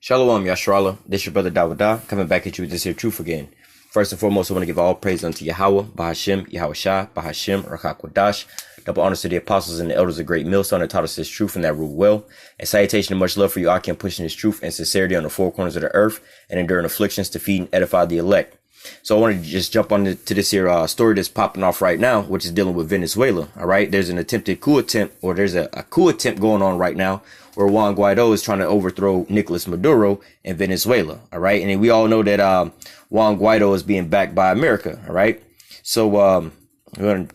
Shalom, Yashrala. This your brother Dawada, coming back at you with this here truth again. First and foremost, I want to give all praise unto YAHAWAH, BAHASHIM, YAHAWASHI, BAHASHIM, Rakakwadash. Double honors to the apostles and the elders of Great Millstone that taught us this truth and that rule well. And salutation and much love for you, Akim, pushing this truth and sincerity on the four corners of the earth and enduring afflictions to feed and edify the elect. So I wanted to just jump on to this here story that's popping off right now, which is dealing with Venezuela. All right, there's an attempted coup attempt, or there's a coup attempt going on right now, where Juan Guaido is trying to overthrow Nicolas Maduro in Venezuela. All right, and we all know that Juan Guaido is being backed by America. All right, so we're gonna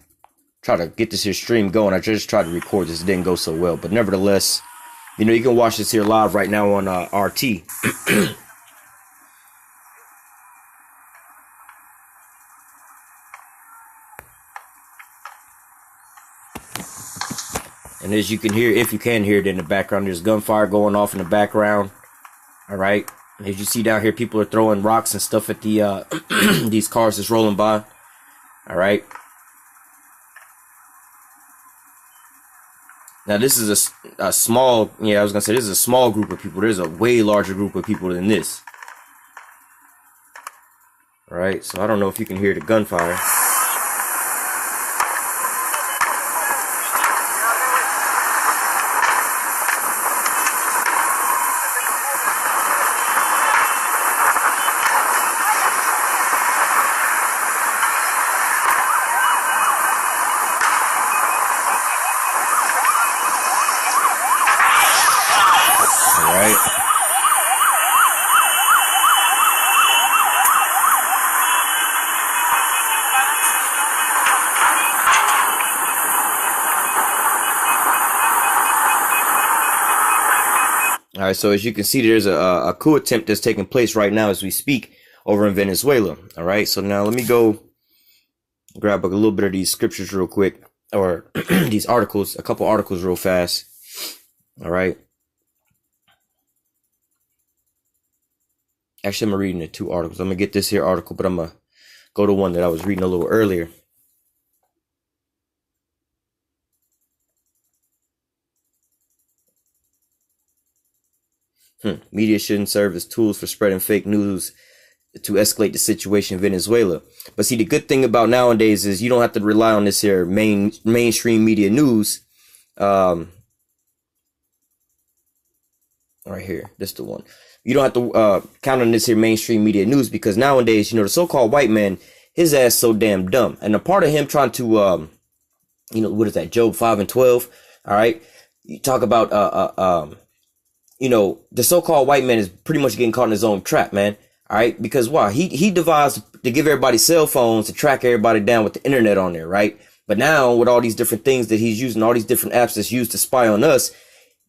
try to get this here stream going. I just tried to record this; it didn't go so well, but nevertheless, you know, you can watch this here live right now on RT. And as you can hear, if you can hear it in the background, there's gunfire going off in the background. All right. As you see down here, people are throwing rocks and stuff at the these cars that's rolling by. All right. Now, this is a small, I was going to say, this is a small group of people. There's a way larger group of people than this. All right. So I don't know if you can hear the gunfire. All right, so as you can see, there's a coup attempt that's taking place right now as we speak over in Venezuela. All right, so now let me go grab a little bit of these scriptures real quick, or these articles, a couple articles real fast. All right. Actually, I'm reading the two articles. I'm going to get this here article, but I'm going to go to one that I was reading a little earlier. Media shouldn't serve as tools for spreading fake news to escalate the situation in Venezuela. But see, the good thing about nowadays is you don't have to rely on this here mainstream media news. Right here, this is the one. You don't have to count on this here mainstream media news, because nowadays, the so-called white man, his ass so damn dumb. And a part of him trying to, what is that, Job 5:12? All right, you talk about the so-called white man is pretty much getting caught in his own trap, man. All right. Because why? He devised to give everybody cell phones to track everybody down with the internet on there. Right. But now with all these different things that he's using, all these different apps that's used to spy on us.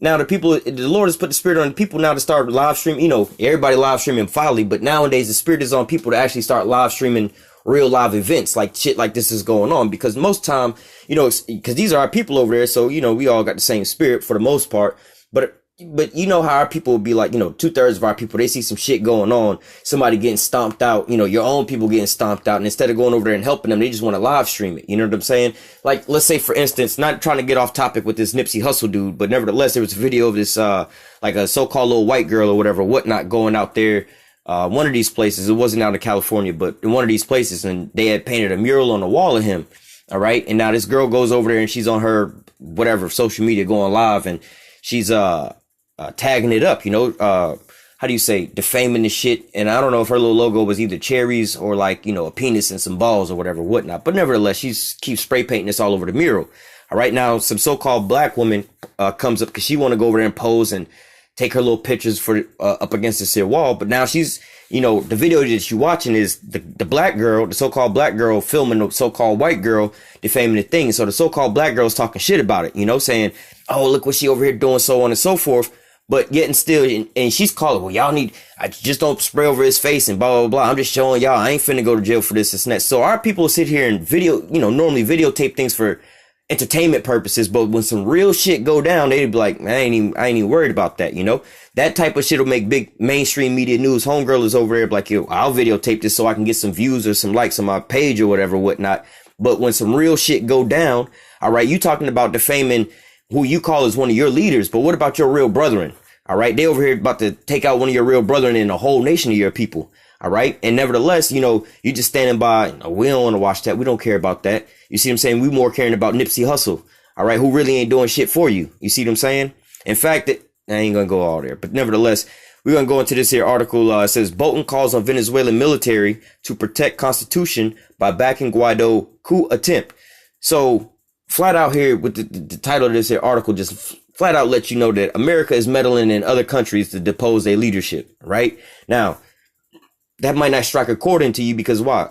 Now the Lord has put the spirit on the people now to start live streaming. Everybody live streaming folly. But nowadays the spirit is on people to actually start live streaming real live events, like shit like this is going on. Because most time, because these are our people over there. So, we all got the same spirit for the most part. But you know how our people will be like, 2/3 of our people, they see some shit going on, somebody getting stomped out, your own people getting stomped out. And instead of going over there and helping them, they just want to live stream it. You know what I'm saying? Like, let's say, for instance, not trying to get off topic with this Nipsey Hussle dude, but nevertheless, there was a video of this, like a so-called little white girl or whatever, whatnot, going out there. One of these places, it wasn't out in California, but in one of these places, and they had painted a mural on the wall of him. All right. And now this girl goes over there and she's on her, whatever, social media going live, and she's, tagging it up, how do you say, defaming the shit. And I don't know if her little logo was either cherries or like, a penis and some balls or whatever, whatnot. But nevertheless, she keeps spray painting this all over the mural. All right. Now, some so-called black woman comes up because she want to go over there and pose and take her little pictures for up against this here wall. But now she's, the video that you're watching is the black girl, the so-called black girl filming the so-called white girl defaming the thing. So the so-called black girl is talking shit about it, saying, oh, look what she over here doing, so on and so forth. But yet and still, and she's calling, well, y'all I just don't spray over his face and blah, blah, blah. I'm just showing y'all, I ain't finna go to jail for this and that. So our people sit here and normally videotape things for entertainment purposes. But when some real shit go down, they'd be like, man, I ain't even worried about that. That type of shit will make big mainstream media news. Homegirl is over there like, yo, I'll videotape this so I can get some views or some likes on my page or whatever, whatnot. But when some real shit go down, all right, you talking about defaming who you call as one of your leaders. But what about your real brethren? All right. They over here about to take out one of your real brethren and a whole nation of your people. All right. And nevertheless, you know, you just standing by. No, we don't want to watch that. We don't care about that. You see what I'm saying? We more caring about Nipsey Hussle. All right. Who really ain't doing shit for you. You see what I'm saying? In fact, I ain't going to go all there. But nevertheless, we're going to go into this here article. It says Bolton calls on Venezuelan military to protect constitution by backing Guaido coup attempt. So flat out here with the title of this here article, just flat out let you know that America is meddling in other countries to depose their leadership. Right now, that might not strike a chord into you because why?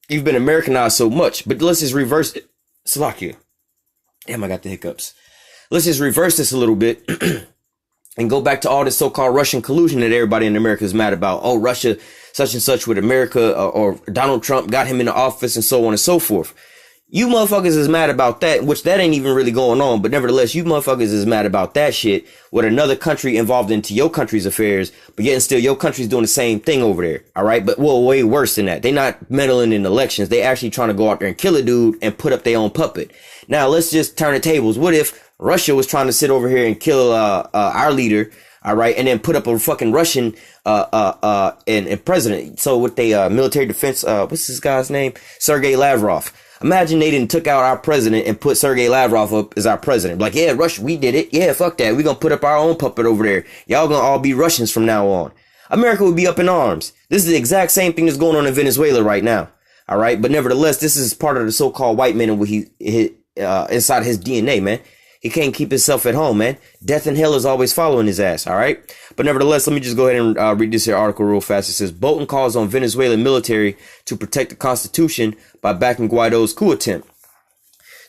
You've been Americanized so much. But let's just reverse it. Slovakia. Damn, I got the hiccups. Let's just reverse this a little bit. And go back to all this so-called Russian collusion that everybody in America is mad about. Oh, Russia, such and such with America, or Donald Trump got him in the office and so on and so forth. You motherfuckers is mad about that, which that ain't even really going on. But nevertheless, you motherfuckers is mad about that shit with another country involved into your country's affairs. But yet and still your country's doing the same thing over there. All right. But well, way worse than that. They not meddling in elections. They actually trying to go out there and kill a dude and put up their own puppet. Now, let's just turn the tables. What if Russia was trying to sit over here and kill our leader, all right, and then put up a fucking Russian and president? So with the military defense, what's this guy's name? Sergei Lavrov. Imagine they didn't took out our president and put Sergei Lavrov up as our president. Like, yeah, Russia, we did it. Yeah, fuck that. We're gonna put up our own puppet over there. Y'all gonna all be Russians from now on. America would be up in arms. This is the exact same thing that's going on in Venezuela right now. All right, but nevertheless, this is part of the so-called white man and what he inside his DNA, man. He can't keep himself at home, man. Death and hell is always following his ass, all right? But nevertheless, let me just go ahead and read this here article real fast. It says, Bolton calls on Venezuelan military to protect the constitution by backing Guaido's coup attempt.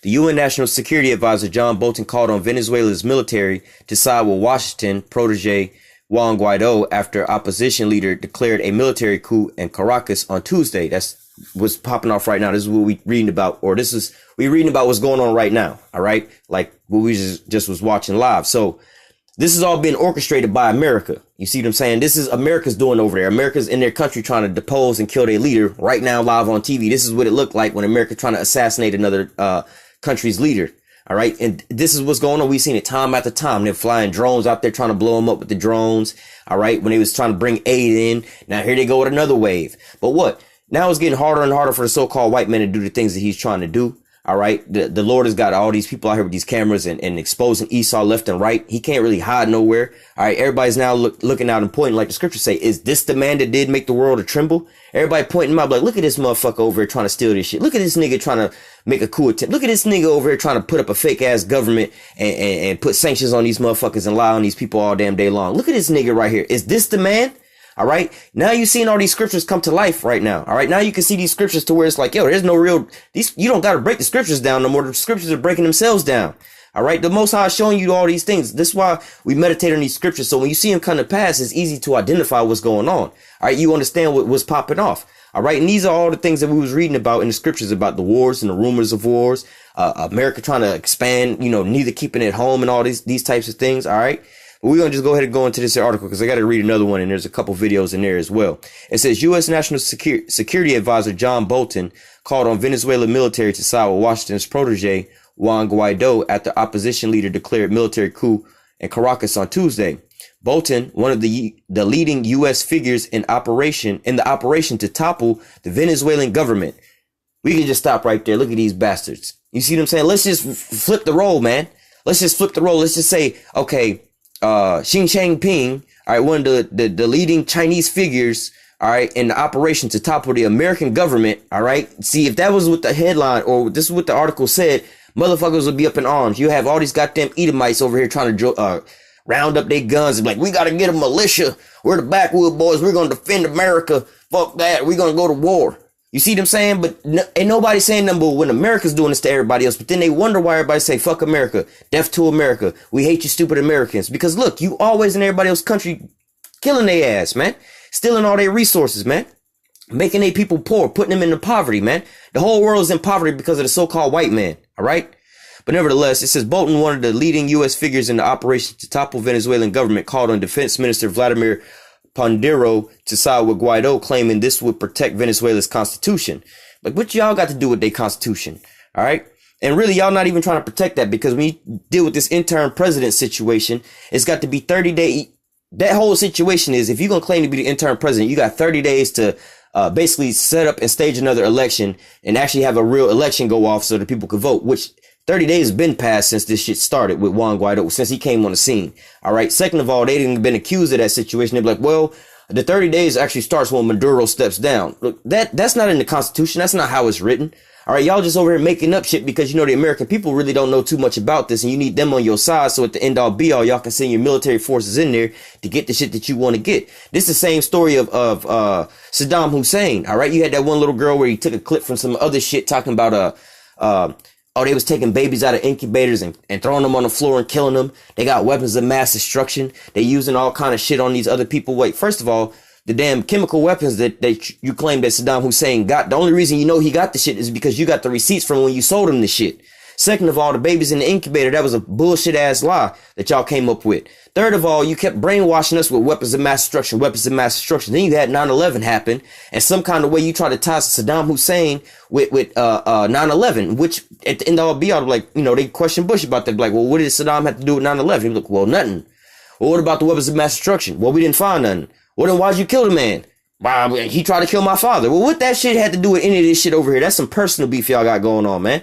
The UN National Security Advisor John Bolton called on Venezuela's military to side with Washington protege Juan Guaido after opposition leader declared a military coup in Caracas on Tuesday. That's what's popping off right now. This is what we reading about, or we reading about what's going on right now. All right. Like what we just was watching live. So this is all being orchestrated by America. You see what I'm saying? This is America's doing over there. America's in their country trying to depose and kill their leader right now live on TV. This is what it looked like when America trying to assassinate another country's leader. All right. And this is what's going on. We've seen it time after time. They're flying drones out there trying to blow them up with the drones. All right. When they was trying to bring aid in. Now here they go with another wave. But what? Now it's getting harder and harder for the so-called white man to do the things that he's trying to do. All right. The Lord has got all these people out here with these cameras and exposing Esau left and right. He can't really hide nowhere. All right. Everybody's now looking out and pointing like the scriptures say. Is this the man that did make the world to tremble? Everybody pointing him out like, look at this motherfucker over here trying to steal this shit. Look at this nigga trying to make a coup attempt. Look at this nigga over here trying to put up a fake ass government and put sanctions on these motherfuckers and lie on these people all damn day long. Look at this nigga right here. Is this the man? All right. Now you're seeing all these scriptures come to life right now. All right. Now you can see these scriptures to where it's like, yo, there's no real, you don't got to break the scriptures down no more. The scriptures are breaking themselves down. All right. The Most High is showing you all these things. This is why we meditate on these scriptures. So when you see them come to pass, it's easy to identify what's going on. All right. You understand what's popping off. All right. And these are all the things that we was reading about in the scriptures about the wars and the rumors of wars, America trying to expand, neither keeping it home and all these types of things. All right. But we're going to just go ahead and go into this article because I got to read another one and there's a couple videos in there as well. It says U.S. National Security Advisor John Bolton called on Venezuela military to side with Washington's protege Juan Guaido after opposition leader declared military coup in Caracas on Tuesday. Bolton, one of the leading U.S. figures in the operation to topple the Venezuelan government. We can just stop right there. Look at these bastards. You see what I'm saying? Let's just flip the role, man. Let's just flip the role. Let's just say, okay, Xi Jinping, all right, one of the leading Chinese figures, all right, in the operation to topple the American government, all right. See, if that was what the headline or this is what the article said, motherfuckers would be up in arms. You have all these goddamn Edomites over here trying to round up their guns and be like, we got to get a militia. We're the backwood boys. We're going to defend America. Fuck that. We're going to go to war. You see what I'm saying? But ain't nobody saying nothing but when America's doing this to everybody else. But then they wonder why everybody say, fuck America. Death to America. We hate you stupid Americans. Because look, you always in everybody else's country killing their ass, man. Stealing all their resources, man. Making their people poor. Putting them into poverty, man. The whole world is in poverty because of the so-called white man. All right? But nevertheless, it says Bolton, one of the leading U.S. figures in the operation to topple Venezuelan government, called on Defense Minister Vladimir Pondero to side with Guaido, claiming this would protect Venezuela's constitution. Like, what y'all got to do with their constitution? All right. And really, y'all not even trying to protect that because when you deal with this interim president situation, it's got to be 30 day that whole situation is, if you're going to claim to be the interim president, you got 30 days to basically set up and stage another election and actually have a real election go off so that people could vote, which 30 days has been passed since this shit started with Juan Guaido, since he came on the scene. All right. Second of all, they didn't been accused of that situation. They're like, well, the 30 days actually starts when Maduro steps down. Look, that's not in the Constitution. That's not how it's written. All right. Y'all just over here making up shit because, you know, the American people really don't know too much about this and you need them on your side. So at the end all be all, y'all can send your military forces in there to get the shit that you want to get. This is the same story of Saddam Hussein. All right. You had that one little girl where he took a clip from some other shit talking about, oh, they was taking babies out of incubators and throwing them on the floor and killing them. They got weapons of mass destruction. They using all kind of shit on these other people. Wait, first of all, the damn chemical weapons that you claim that Saddam Hussein got, the only reason you know he got the shit is because you got the receipts from when you sold him the shit. Second of all, the babies in the incubator, that was a bullshit ass lie that y'all came up with. Third of all, you kept brainwashing us with weapons of mass destruction, weapons of mass destruction. Then you had 9/11 happen, and some kind of way you try to tie Saddam Hussein with 9/11, which at the end of all be all, like, you know, they question Bush about that. Like, well, what did Saddam have to do with 9/11? He was like, well, nothing. Well, what about the weapons of mass destruction? Well, we didn't find nothing. Well, then why'd you kill the man? Well, he tried to kill my father. Well, what that shit had to do with any of this shit over here? That's some personal beef y'all got going on, man.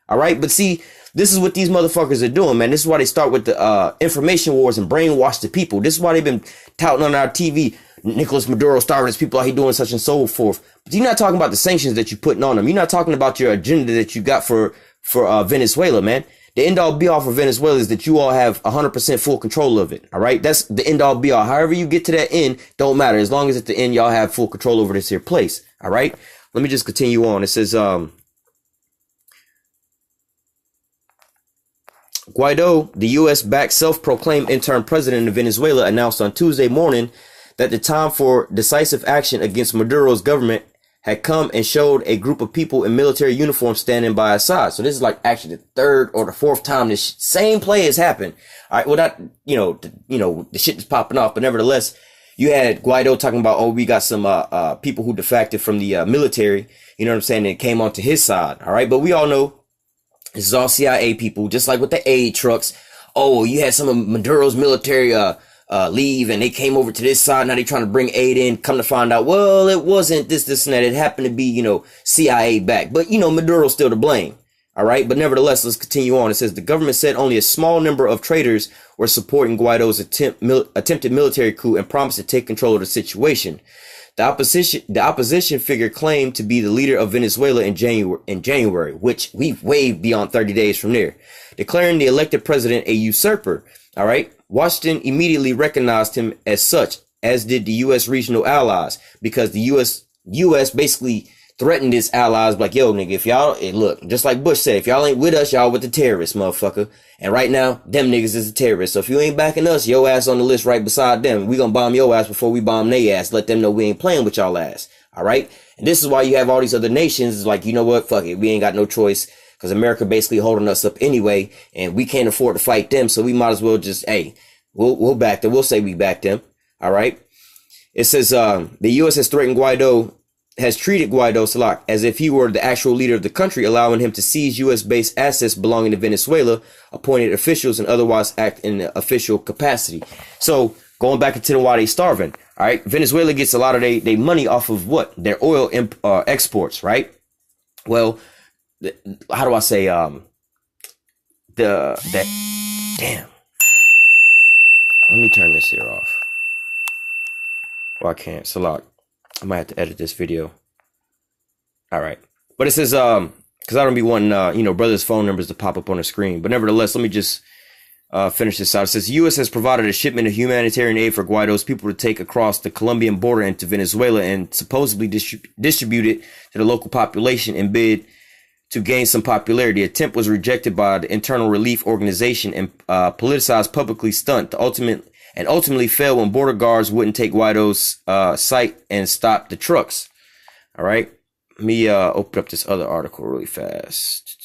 All right, but see, this is what these motherfuckers are doing, man. This is why they start with the information wars and brainwash the people. This is why they've been touting on our TV. Nicolas Maduro starving his people out here doing such and so forth. But you're not talking about the sanctions that you're putting on them. You're not talking about your agenda that you got for Venezuela, man. The end all be all for Venezuela is that you all have 100% full control of it. All right. That's the end all be all. However you get to that end, don't matter. As long as at the end, y'all have full control over this here place. All right. Let me just continue on. It says, Guaido, the U.S.-backed self-proclaimed interim president of Venezuela, announced on Tuesday morning that the time for decisive action against Maduro's government had come and showed a group of people in military uniforms standing by his side. So this is like actually the third or the fourth time this same play has happened. All right, well, not, the shit is popping off, but nevertheless, you had Guaido talking about, oh, we got some people who defected from the military, you know what I'm saying, and came onto his side. All right, but we all know this is all CIA people, just like with the aid trucks. Oh, you had some of Maduro's military leave and they came over to this side. Now they trying to bring aid in. Come to find out, well, it wasn't this and that. It happened to be, CIA back. But, Maduro's still to blame. All right. But nevertheless, let's continue on. It says the government said only a small number of traitors were supporting Guaido's attempted military coup and promised to take control of the situation. The opposition figure claimed to be the leader of Venezuela in January, which we've waved beyond 30 days from there, declaring the elected president a usurper. All right. Washington immediately recognized him as such, as did the U.S. regional allies, because the U.S. basically threatened its allies like, yo, nigga, if y'all, look, just like Bush said, if y'all ain't with us, y'all with the terrorists, motherfucker. And right now, them niggas is the terrorists. So if you ain't backing us, your ass on the list right beside them. We gonna bomb your ass before we bomb their ass. Let them know we ain't playing with y'all ass. All right. And this is why you have all these other nations like, you know what? Fuck it. We ain't got no choice because America basically holding us up anyway. And we can't afford to fight them. So we might as well just, hey, we'll back them. We'll say we back them. All right. It says, the U.S. has treated Guaido Salak as if he were the actual leader of the country, allowing him to seize U.S.-based assets belonging to Venezuela, appointed officials, and otherwise act in the official capacity. So going back into why they starving. All right. Venezuela gets a lot of their money off of what? Their oil exports. Right. Well, how do I say, damn. Let me turn this here off. Well, I can't. Salak. I might have to edit this video. All right. But it says, because I don't be wanting, brothers' phone numbers to pop up on the screen. But nevertheless, let me just finish this out. It says, the U.S. has provided a shipment of humanitarian aid for Guaido's people to take across the Colombian border into Venezuela and supposedly distribute it to the local population in bid to gain some popularity. The attempt was rejected by the Internal Relief Organization and politicized publicly stunt. Ultimately failed when border guards wouldn't take Guaido's site and stop the trucks. All right. Let me open up this other article really fast.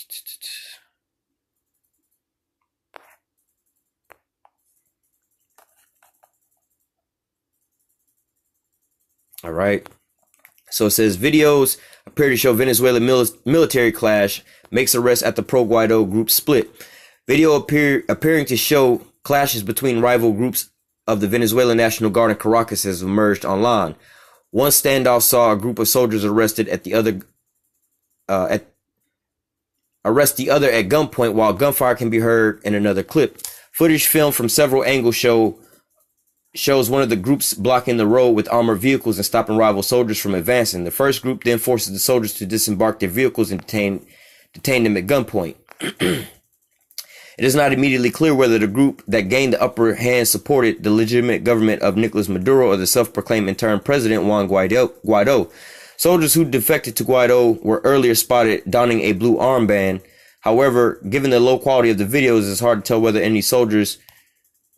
All right. So it says videos appear to show Venezuela military clash makes arrest at the pro-Guaido group split. Video appearing to show clashes between rival groups of the Venezuelan National Guard in Caracas has emerged online. One standoff saw a group of soldiers arrest the other at gunpoint, while gunfire can be heard in another clip. Footage filmed from several angles shows one of the groups blocking the road with armored vehicles and stopping rival soldiers from advancing. The first group then forces the soldiers to disembark their vehicles and detain them at gunpoint. It is not immediately clear whether the group that gained the upper hand supported the legitimate government of Nicolas Maduro or the self-proclaimed interim president Juan Guaido. Soldiers who defected to Guaido were earlier spotted donning a blue armband. However, given the low quality of the videos, it's hard to tell whether any soldiers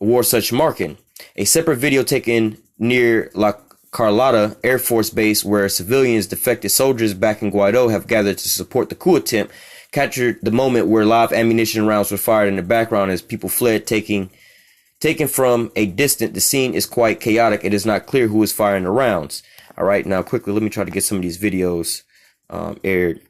wore such marking. A separate video taken near La Carlota Air Force Base, where civilians defected soldiers backing Guaido have gathered to support the coup attempt, captured the moment where live ammunition rounds were fired in the background as people fled, taken from a distance. The scene is quite chaotic. It is not clear who is firing the rounds. All right, now quickly, let me try to get some of these videos aired.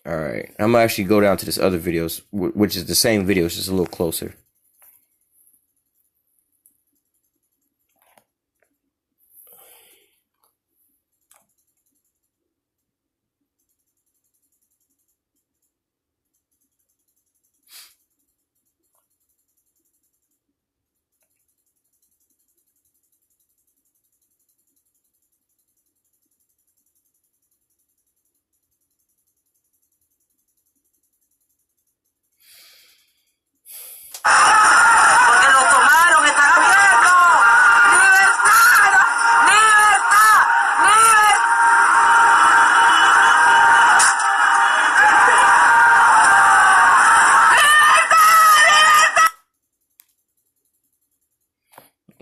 All right, I'm gonna actually go down to this other videos, which is the same video, it's just a little closer.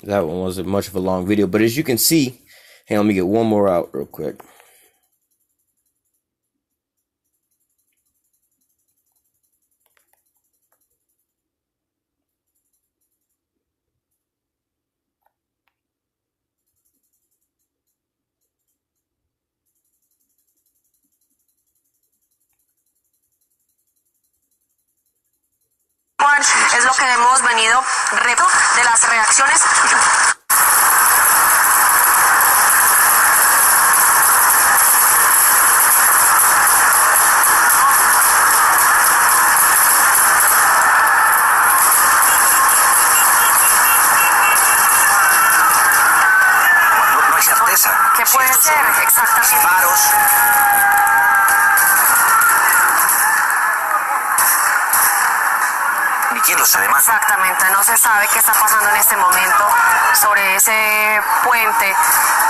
That one wasn't much of a long video, but as you can see, hey, let me get one more out real quick. Es lo que hemos venido de las reacciones. No hay certeza. ¿Qué puede ser? Exactamente. Disparos. ¿Quién lo sabe más? Exactamente, no se sabe qué está pasando en este momento sobre ese puente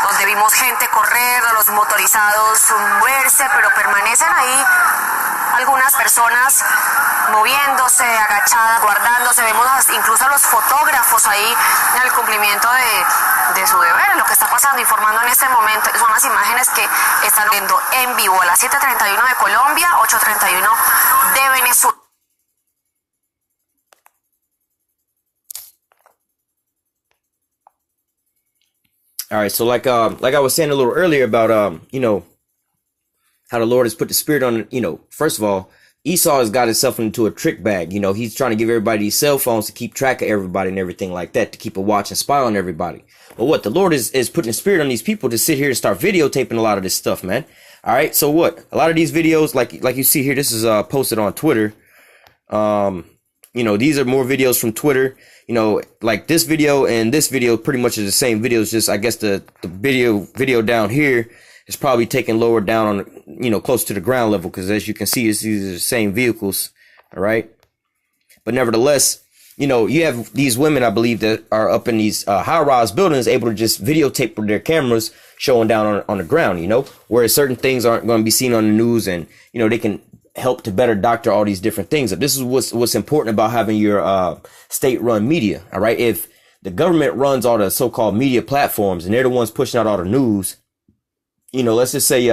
donde vimos gente correr, los motorizados moverse, pero permanecen ahí algunas personas moviéndose, agachadas, guardándose. Vemos incluso a los fotógrafos ahí en el cumplimiento de su deber, lo que está pasando, informando en este momento. Son las imágenes que están viendo en vivo a las 7:31 de Colombia, 8:31 de Venezuela. All right, so like I was saying a little earlier about you know, how the Lord has put the Spirit on, you know, first of all, Esau has got himself into a trick bag. You know, he's trying to give everybody these cell phones to keep track of everybody and everything like that, to keep a watch and spy on everybody. But what the Lord is putting the Spirit on these people to sit here and start videotaping a lot of this stuff, man. All right, so what? A lot of these videos, like you see here, this is posted on Twitter. You know, these are more videos from Twitter. You know, like this video and this video pretty much is the same videos. Just I guess the video down here is probably taken lower down on, you know, close to the ground level, because as you can see, these are the same vehicles. All right, but nevertheless, you know, you have these women, I believe, that are up in these high-rise buildings, able to just videotape with their cameras showing down on the ground. You know, whereas certain things aren't going to be seen on the news, and you know they can help to better doctor all these different things. This is what's important about having your state-run media. All right, if the government runs all the so-called media platforms, and they're the ones pushing out all the news. You know, let's just say,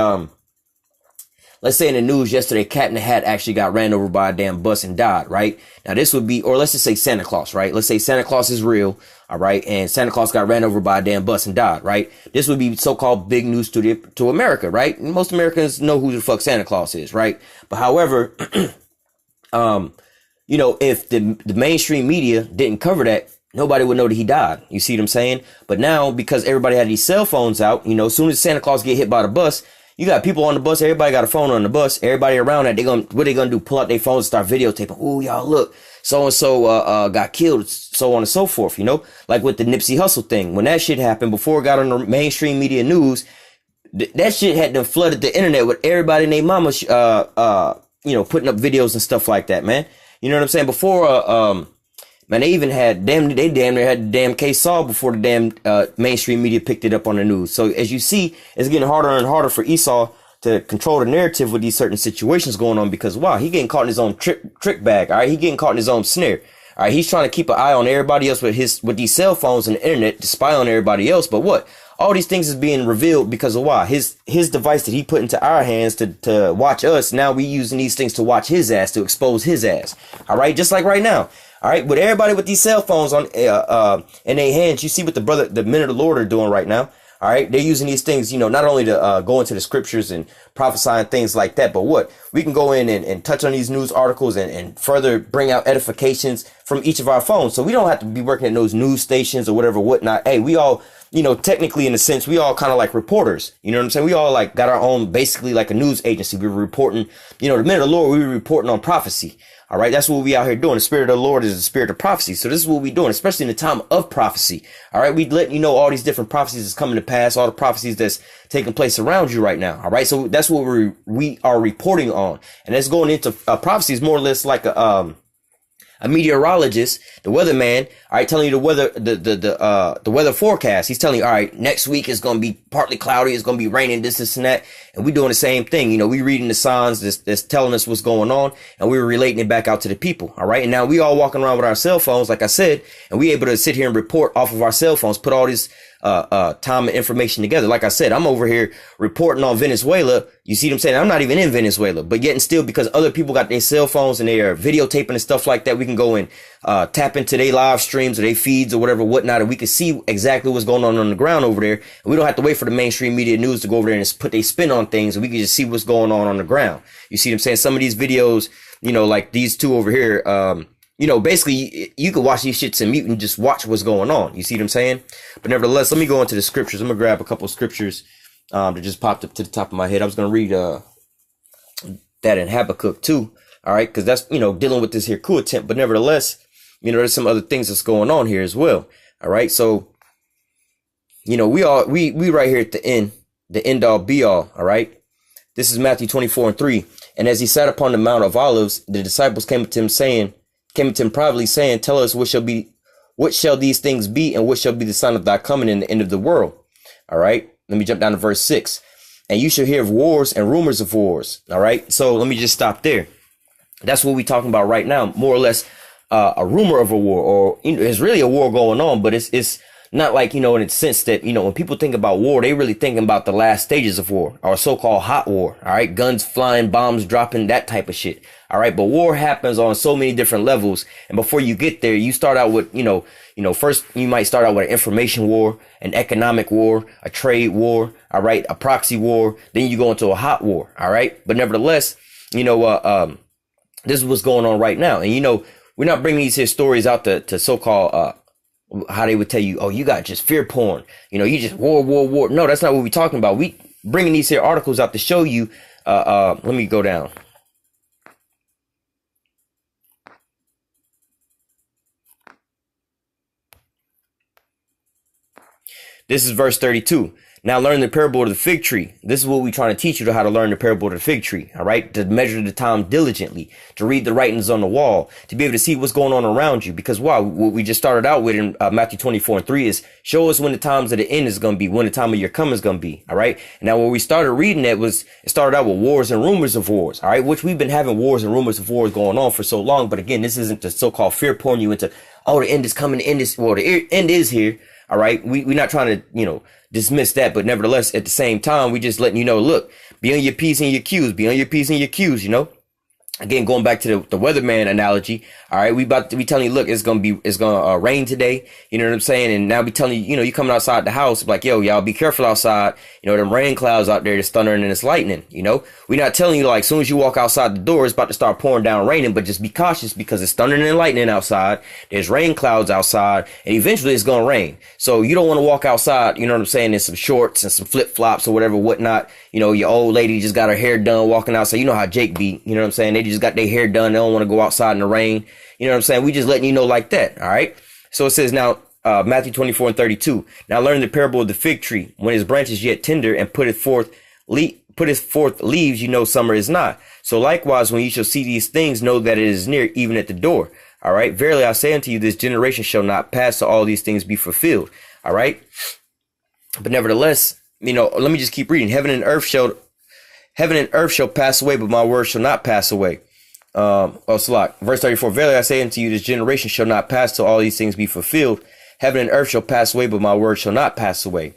let's say in the news yesterday, Cat in the Hat actually got ran over by a damn bus and died, right? Now this would be, or let's just say Santa Claus, right? Let's say Santa Claus is real, all right? And Santa Claus got ran over by a damn bus and died, right? This would be so-called big news to America, right? And most Americans know who the fuck Santa Claus is, right? But however, you know, if the mainstream media didn't cover that, nobody would know that he died. You see what I'm saying? But now, because everybody had these cell phones out, you know, as soon as Santa Claus get hit by the bus, you got people on the bus. Everybody got a phone on the bus. Everybody around that, what they gonna do? Pull out their phones and start videotaping. Ooh, y'all look, so and so got killed, so on and so forth. You know, like with the Nipsey Hussle thing. When that shit happened, before it got on the mainstream media news, that shit had them flooded the internet with everybody and their mama, you know, putting up videos and stuff like that, man. You know what I'm saying? Before, man, they even had damn near had the damn case solved before the damn mainstream media picked it up on the news. So as you see, it's getting harder and harder for Esau to control the narrative with these certain situations going on, because wow, he getting caught in his own trick bag. All right, he getting caught in his own snare. All right, he's trying to keep an eye on everybody else with these cell phones and the internet to spy on everybody else. But what? All these things is being revealed because of why? His device that he put into our hands to watch us. Now we using these things to watch his ass, to expose his ass. All right, just like right now. All right, with everybody with these cell phones on in their hands, you see what the men of the Lord are doing right now. All right, they're using these things, you know, not only to go into the scriptures and prophesy and things like that, but what? We can go in and touch on these news articles and further bring out edifications from each of our phones. So we don't have to be working at those news stations or whatever, whatnot. Hey, we all, you know, technically in a sense, we all kind of like reporters. You know what I'm saying? We all like got our own, basically like a news agency. We were reporting, you know, the men of the Lord, we were reporting on prophecy. All right, that's what we out here doing. The spirit of the Lord is the spirit of prophecy. So this is what we're doing, especially in the time of prophecy. All right, we letting you know all these different prophecies that's coming to pass, all the prophecies that's taking place around you right now. All right, so that's what we are reporting on, and that's going into prophecy is more or less like a meteorologist, the weatherman, all right, telling you the weather, the weather forecast. He's telling you, all right, next week is going to be partly cloudy. It's going to be raining, this, and that. And we're doing the same thing. You know, we reading the signs that's telling us what's going on, and we're relating it back out to the people. All right. And now we all walking around with our cell phones, like I said, and we able to sit here and report off of our cell phones, put all this time and information together. Like I said, I'm over here reporting on Venezuela. You see what I'm saying? I'm not even in Venezuela, but yet and still, because other people got their cell phones and they are videotaping and stuff like that, we can go and tap into their live streams or their feeds or whatever, whatnot, and we can see exactly what's going on the ground over there. And we don't have to wait for the mainstream media news to go over there and put their spin on things, and we can just see what's going on the ground. You see what I'm saying? Some of these videos, you know, like these two over here, you know, basically you could watch these shits and mute and just watch what's going on. You see what I'm saying? But nevertheless, let me go into the scriptures. I'm gonna grab a couple of scriptures that just popped up to the top of my head. I was gonna read that in Habakkuk too. All right, because that's, you know, dealing with this here coup attempt. But nevertheless, you know, there's some other things that's going on here as well. All right, so you know, we right here at the end all be all. All right, this is Matthew 24:3. And as he sat upon the Mount of Olives, the disciples came to him privately, saying, "Tell us what shall these things be, and what shall be the sign of thy coming in the end of the world?" All right, let me jump down to verse 6. And you shall hear of wars and rumors of wars. All right, so let me just stop there. That's what we're talking about right now, more or less. A rumor of a war, or, you know, it's really a war going on, but it's not like, you know, in the sense that, you know, when people think about war, they really thinking about the last stages of war, or so-called hot war. All right, guns flying, bombs dropping, that type of shit. All right, but war happens on so many different levels, and before you get there, you start out with, you know, first you might start out with an information war, an economic war, a trade war. All right, a proxy war. Then you go into a hot war. All right, but nevertheless, you know, this is what's going on right now, and you know, we're not bringing these here stories out to so-called, how they would tell you, oh, you got just fear porn. You know, you just war. No, that's not what we're talking about. We bringing these here articles out to show you, let me go down. This is verse 32. Now learn the parable of the fig tree. This is what we're trying to teach you, to how to learn the parable of the fig tree. All right. To measure the time diligently, to read the writings on the wall, to be able to see what's going on around you. Because what we just started out with in Matthew 24:3 is show us when the times of the end is going to be, when the time of your coming is going to be. All right. And now when we started reading that it started out with wars and rumors of wars. All right. Which we've been having wars and rumors of wars going on for so long. But again, this isn't the so-called fear pouring you into, oh, the end is coming. The end is here. All right. We're not trying to, dismiss that, but nevertheless, at the same time, we just letting you know, look, be on your P's and your Q's, be on your P's and your Q's, Again, going back to the weatherman analogy, all right, we about to be telling you, look, it's gonna rain today, you know what I'm saying? And now we telling you, you coming outside the house, like, yo, y'all be careful outside, them rain clouds out there, it's thundering and it's lightning, We're not telling you, like, as soon as you walk outside the door, it's about to start pouring down raining, but just be cautious because it's thundering and lightning outside, there's rain clouds outside, and eventually it's gonna rain. So you don't want to walk outside, you know what I'm saying, in some shorts and some flip-flops or whatever, whatnot, your old lady just got her hair done walking outside, you know how Jake be, you know what I'm saying, they just got their hair done, they don't want to go outside in the rain, you know what I'm saying, we just letting you know like that, all right? So it says now, Matthew 24:32, now learn the parable of the fig tree, when his branch is yet tender and putteth forth leaves, summer is not. So likewise, when you shall see these things, know that it is near, even at the door, all right? Verily I say unto you, this generation shall not pass till all these things be fulfilled, all right? But nevertheless, let me just keep reading. Heaven and earth shall pass away, but my word shall not pass away. Verse 34, verily I say unto you, this generation shall not pass till all these things be fulfilled. Heaven and earth shall pass away, but my word shall not pass away.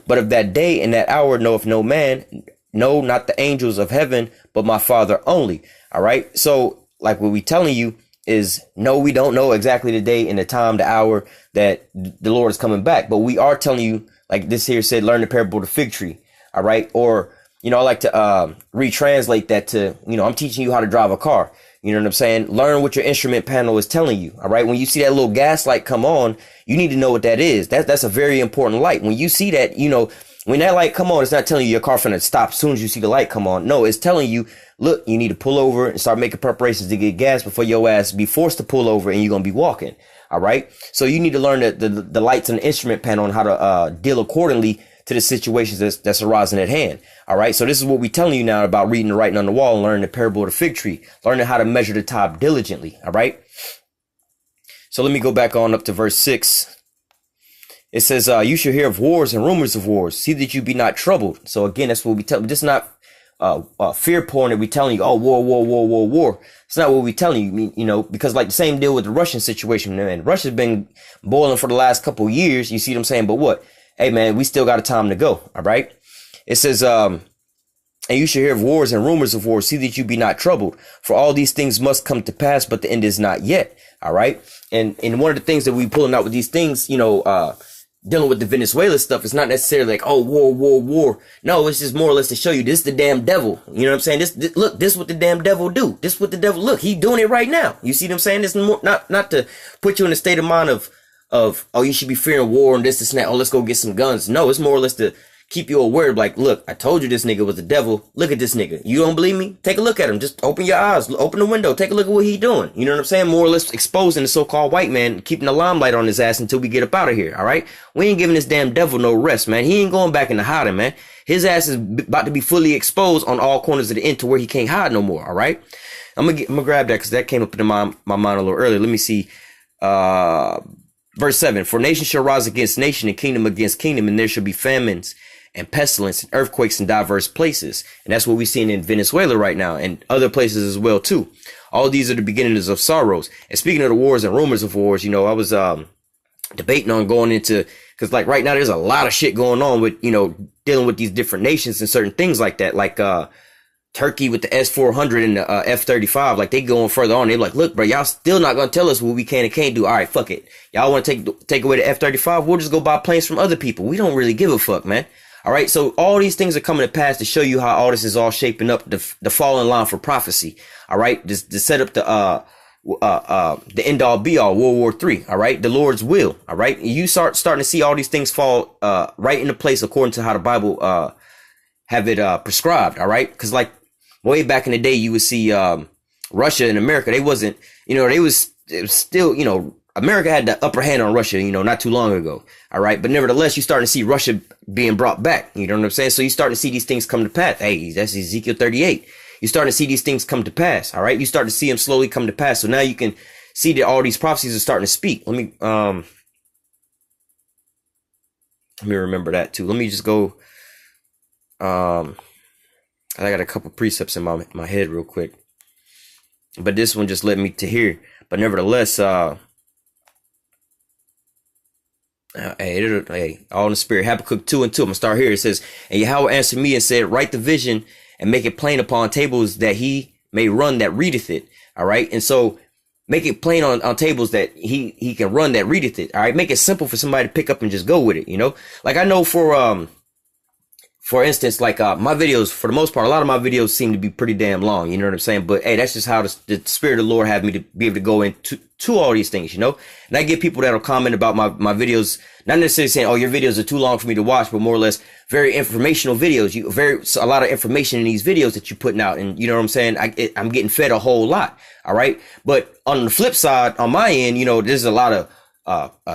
But of that day and that hour knoweth no man, no, not the angels of heaven, but my Father only. All right. So like what we telling you is, no, we don't know exactly the day and the time, the hour that the Lord is coming back. But we are telling you, like this here said, learn the parable of the fig tree. All right. Or, I like to retranslate that to, I'm teaching you how to drive a car. You know what I'm saying? Learn what your instrument panel is telling you. All right. When you see that little gas light come on, you need to know what that is. That's a very important light. When you see that, when that light come on, it's not telling you your car finna stop as soon as you see the light come on. No, it's telling you, look, you need to pull over and start making preparations to get gas before your ass be forced to pull over and you're going to be walking. All right. So you need to learn the lights on the instrument panel and how to deal accordingly to the situations that's arising at hand. All right. So this is what we're telling you now about reading the writing on the wall and learning the parable of the fig tree, learning how to measure the time diligently. All right. So let me go back on up to verse 6. It says, you shall hear of wars and rumors of wars. See that you be not troubled. So again, that's what we tell. This is not fear porn that we telling you, oh, war. It's not what we telling you, because like the same deal with the Russian situation, man. Russia's been boiling for the last couple of years. You see what I'm saying? But what? Hey, man, we still got a time to go. All right. It says, and you shall hear of wars and rumors of wars. See that you be not troubled. For all these things must come to pass, but the end is not yet. All right. And one of the things that we pulling out with these things, dealing with the Venezuela stuff, it's not necessarily like, oh, war. No, it's just more or less to show you this is the damn devil. You know what I'm saying? This what the damn devil do. This what the devil, look, he doing it right now. You see what I'm saying? This more, not to put you in a state of mind of, oh, you should be fearing war and this and that. Oh, let's go get some guns. No, it's more or less to keep you aware of, like, look, I told you this nigga was the devil. Look at this nigga. You don't believe me? Take a look at him. Just open your eyes, open the window, take a look at what he doing. You know what I'm saying? More or less exposing the so-called white man, keeping the limelight on his ass until we get up out of here. All right. We ain't giving this damn devil no rest, man. He ain't going back into hiding, man. His ass is about to be fully exposed on all corners of the end to where he can't hide no more. All right. I'm gonna grab that because that came up into my mind a little earlier. Let me see. Verse 7, for nation shall rise against nation and kingdom against kingdom, and there shall be famines and pestilence and earthquakes in diverse places. And that's what we're seeing in Venezuela right now and other places as well, too. All these are the beginnings of sorrows. And speaking of the wars and rumors of wars, I was debating on going into, because like right now there's a lot of shit going on with, dealing with these different nations and certain things like that. Like Turkey with the S-400 and the F-35, like they going further on. They're like, look, bro, y'all still not going to tell us what we can and can't do. All right, fuck it. Y'all want to take away the F-35? We'll just go buy planes from other people. We don't really give a fuck, man. All right. So all these things are coming to pass to show you how all this is all shaping up the fall in line for prophecy. All right. Just to set up the end all be all, World War III. All right. The Lord's will. All right. You starting to see all these things fall right into place according to how the Bible have it prescribed. All right. Because like way back in the day, you would see Russia and America. They wasn't, it was still, America had the upper hand on Russia, you know, not too long ago. All right. But nevertheless, you're starting to see Russia being brought back. You know what I'm saying? So you're starting to see these things come to pass. Hey, that's Ezekiel 38. You're starting to see these things come to pass. All right. You start to see them slowly come to pass. So now you can see that all these prophecies are starting to speak. Let me remember that too. Let me just go. I got a couple precepts in my head real quick, but this one just led me to here. But nevertheless, hey, all in the spirit. Habakkuk 2:2. I'm gonna start here. It says, and Yahweh answered me and said, write the vision and make it plain upon tables that he may run that readeth it. All right. And so make it plain on tables that he can run that readeth it. All right. Make it simple for somebody to pick up and just go with it. You know, like I know for instance, like my videos, for the most part, a lot of my videos seem to be pretty damn long. You know what I'm saying? But hey, that's just how the Spirit of the Lord had me to be able to go into all these things, you know? And I get people that'll comment about my videos, not necessarily saying, oh, your videos are too long for me to watch, but more or less very informational videos. A lot of information in these videos that you're putting out. And you know what I'm saying? I'm getting fed a whole lot. All right. But on the flip side, on my end, you know, there's a lot of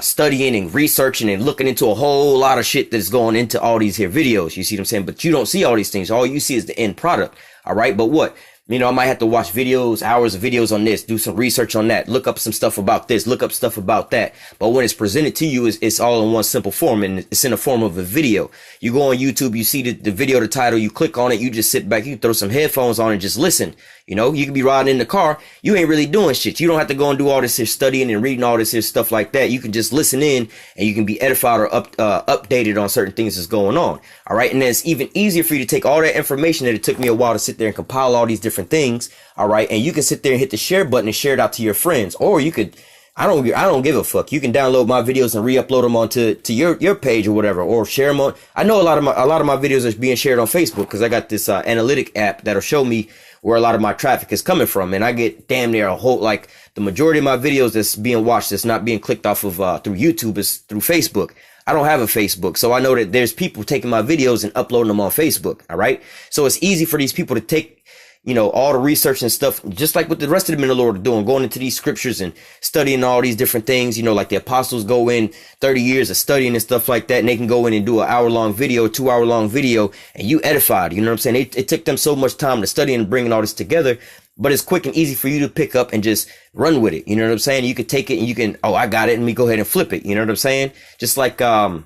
studying and researching and looking into a whole lot of shit that's going into all these here videos. You see what I'm saying? But you don't see all these things. All you see is the end product. All right. But what? You know, I might have to watch videos, hours of videos on this, do some research on that, look up some stuff about this, look up stuff about that. But when it's presented to you, it's all in one simple form, and it's in the form of a video. You go on YouTube, you see the video, the title, you click on it, you just sit back, you throw some headphones on and just listen. You know, you can be riding in the car. You ain't really doing shit. You don't have to go and do all this here studying and reading all this here stuff like that. You can just listen in and you can be edified or updated on certain things that's going on. All right. And then it's even easier for you to take all that information that it took me a while to sit there and compile all these different things. All right. And you can sit there and hit the share button and share it out to your friends, or you could, I don't give a fuck. You can download my videos and re-upload them onto your page or whatever, or share them on. I know a lot of my videos are being shared on Facebook because I got this analytic app that'll show me where a lot of my traffic is coming from, and I get damn near like the majority of my videos that's being watched, that's not being clicked off of through YouTube, is through Facebook. I don't have a Facebook, so I know that there's people taking my videos and uploading them on Facebook. All right, so it's easy for these people to take, you know, all the research and stuff, just like what the rest of the men of the Lord are doing, going into these scriptures and studying all these different things, you know, like the apostles go in 30 years of studying and stuff like that. And they can go in and do an hour-long video, 2-hour-long video, and you edified. You know what I'm saying? It took them so much time to study and bringing all this together, but it's quick and easy for you to pick up and just run with it. You know what I'm saying? You could take it and you can, oh, I got it. And we go ahead and flip it. You know what I'm saying? Just like, you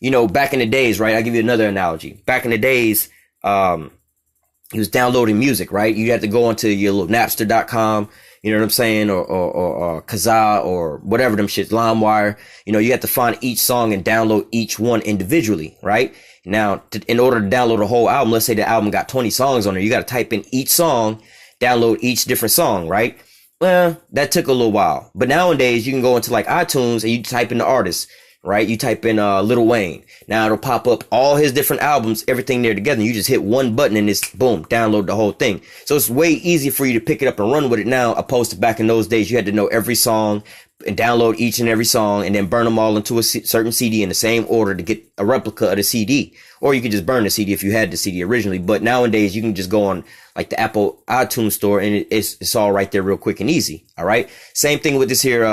know, back in the days, right? I'll give you another analogy. Back in the days, he was downloading music, right? You had to go onto your little Napster.com, you know what I'm saying? Or Kazaa or whatever them shits, LimeWire. You know, you have to find each song and download each one individually, right? Now, in order to download a whole album, let's say the album got 20 songs on there, you got to type in each song, download each different song, right? Well, that took a little while. But nowadays, you can go into like iTunes and you type in the artist, right? You type in Lil Wayne. Now it'll pop up all his different albums, everything there together. And you just hit one button and it's boom, download the whole thing. So it's way easier for you to pick it up and run with it now, opposed to back in those days. You had to know every song and download each and every song and then burn them all into a certain CD in the same order to get a replica of the CD. Or you could just burn the CD if you had the CD originally. But nowadays you can just go on like the Apple iTunes store and it's all right there real quick and easy. All right. Same thing with this here,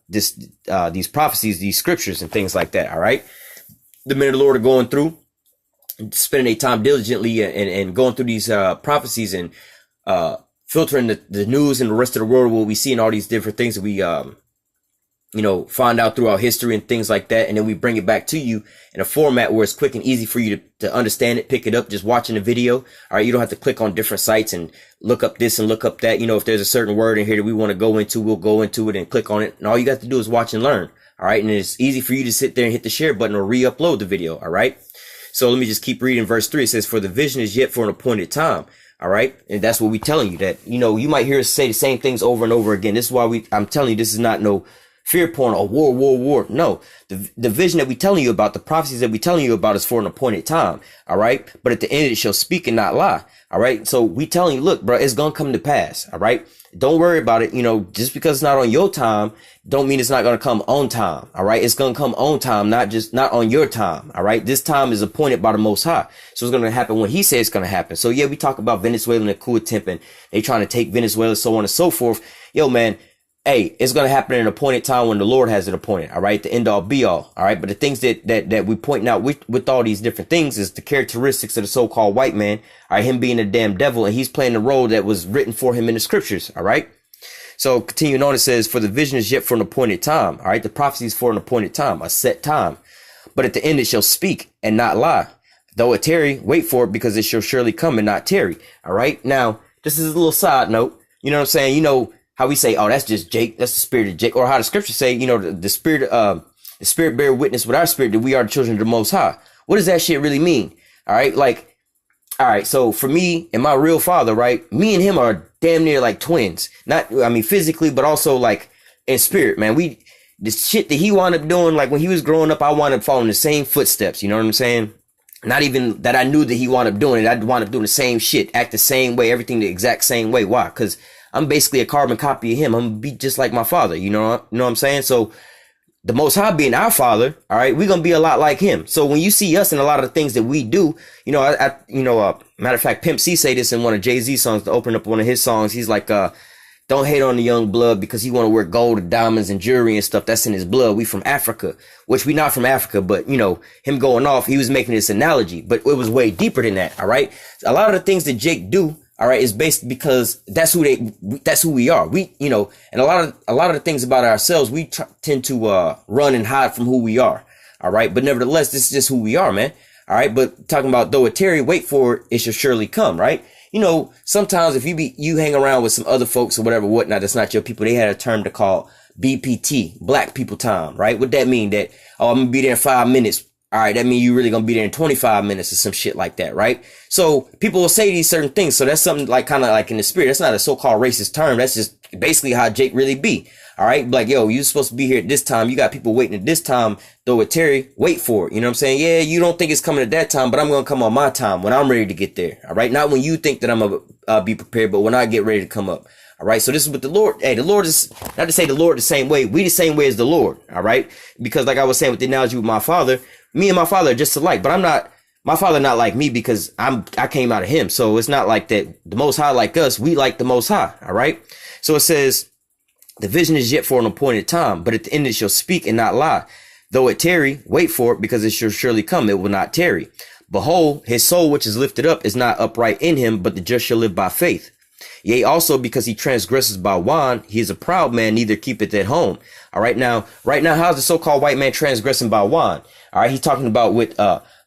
these prophecies, these scriptures and things like that. All right. The men of the Lord are going through, spending their time diligently and going through these prophecies and filtering the news and the rest of the world, what we see in all these different things that we you know, find out throughout history and things like that. And then we bring it back to you in a format where it's quick and easy for you to understand it, pick it up, just watching the video. All right. You don't have to click on different sites and look up this and look up that. You know, if there's a certain word in here that we want to go into, we'll go into it and click on it. And all you got to do is watch and learn. All right. And it's easy for you to sit there and hit the share button or re-upload the video. All right. So let me just keep reading verse 3. It says, for the vision is yet for an appointed time. All right. And that's what we're telling you, that, you know, you might hear us say the same things over and over again. This is why I'm telling you, this is not no fear porn or war. No, the vision that we telling you about, the prophecies that we telling you about is for an appointed time. All right. But at the end, it shall speak and not lie. All right. So we telling you, look, bro, it's going to come to pass. All right. Don't worry about it. You know, just because it's not on your time, don't mean it's not going to come on time. All right. It's going to come on time, not on your time. All right. This time is appointed by the Most High. So it's going to happen when he says it's going to happen. So yeah, we talk about Venezuela and the coup attempt and they trying to take Venezuela, so on and so forth. Yo, man. hey, it's going to happen at an appointed time when the Lord has it appointed. All right. The end all be all. All right. But the things that we pointing out with all these different things is the characteristics of the so-called white man. All right. Him being a damn devil, and he's playing the role that was written for him in the scriptures. All right. So continuing on, it says, for the vision is yet for an appointed time. All right. The prophecy is for an appointed time, a set time. But at the end, it shall speak and not lie. Though it tarry, wait for it, because it shall surely come and not tarry. All right. Now, this is a little side note. You know what I'm saying? You know how we say, oh, that's just Jake. That's the spirit of Jake. Or how the scriptures say, you know, the spirit bear witness with our spirit that we are the children of the Most High. What does that shit really mean? All right. Like, all right. So for me and my real father, right, me and him are damn near like twins. Not, I mean, physically, but also like in spirit, man. The shit that he wound up doing, like when he was growing up, I wound up following the same footsteps. You know what I'm saying? Not even that I knew that he wound up doing it. I'd wound up doing the same shit, act the same way, everything the exact same way. Why? Because I'm basically a carbon copy of him. I'm gonna be just like my father. You know what I'm saying? So the Most High being our father, all right, we're gonna be a lot like him. So when you see us and a lot of the things that we do, you know, matter of fact, Pimp C say this in one of Jay-Z songs to open up one of his songs. He's like, don't hate on the young blood because he want to wear gold and diamonds and jewelry and stuff. That's in his blood. We from Africa, which we not from Africa, but you know, him going off, he was making this analogy, but it was way deeper than that. All right. A lot of the things that Jake do, all right, is based because that's who we are. We, you know, and a lot of the things about ourselves, we tend to, run and hide from who we are. All right. But nevertheless, this is just who we are, man. All right. But talking about though it tarry, wait for it, it shall surely come. Right. You know, sometimes if you hang around with some other folks or whatever, whatnot, that's not your people. They had a term to call BPT, black people time, right? What that mean? That, oh, I'm gonna be there in 5 minutes. All right. That mean you really gonna be there in 25 minutes or some shit like that, right? So people will say these certain things. So that's something like kind of like in the spirit. That's not a so-called racist term. That's just basically how Jake really be. All right. Like, yo, you're supposed to be here at this time. You got people waiting at this time. Though it tarry, wait for it. You know what I'm saying? Yeah, you don't think it's coming at that time, but I'm going to come on my time when I'm ready to get there. All right. Not when you think that I'm going to be prepared, but when I get ready to come up. All right. So this is what the Lord, hey, the Lord is not to say the Lord the same way. We the same way as the Lord. All right. Because like I was saying with the analogy with my father, me and my father are just alike, but my father not like me because I came out of him. So it's not like that. The Most High like us, we like the Most High. All right. So it says, the vision is yet for an appointed time, but at the end it shall speak and not lie. Though it tarry, wait for it, because it shall surely come. It will not tarry. Behold, his soul which is lifted up is not upright in him, but the just shall live by faith. Yea, also because he transgresses by wine, he is a proud man, neither keepeth at home. All right, now, how's the so-called white man transgressing by wine? All right, he's talking about with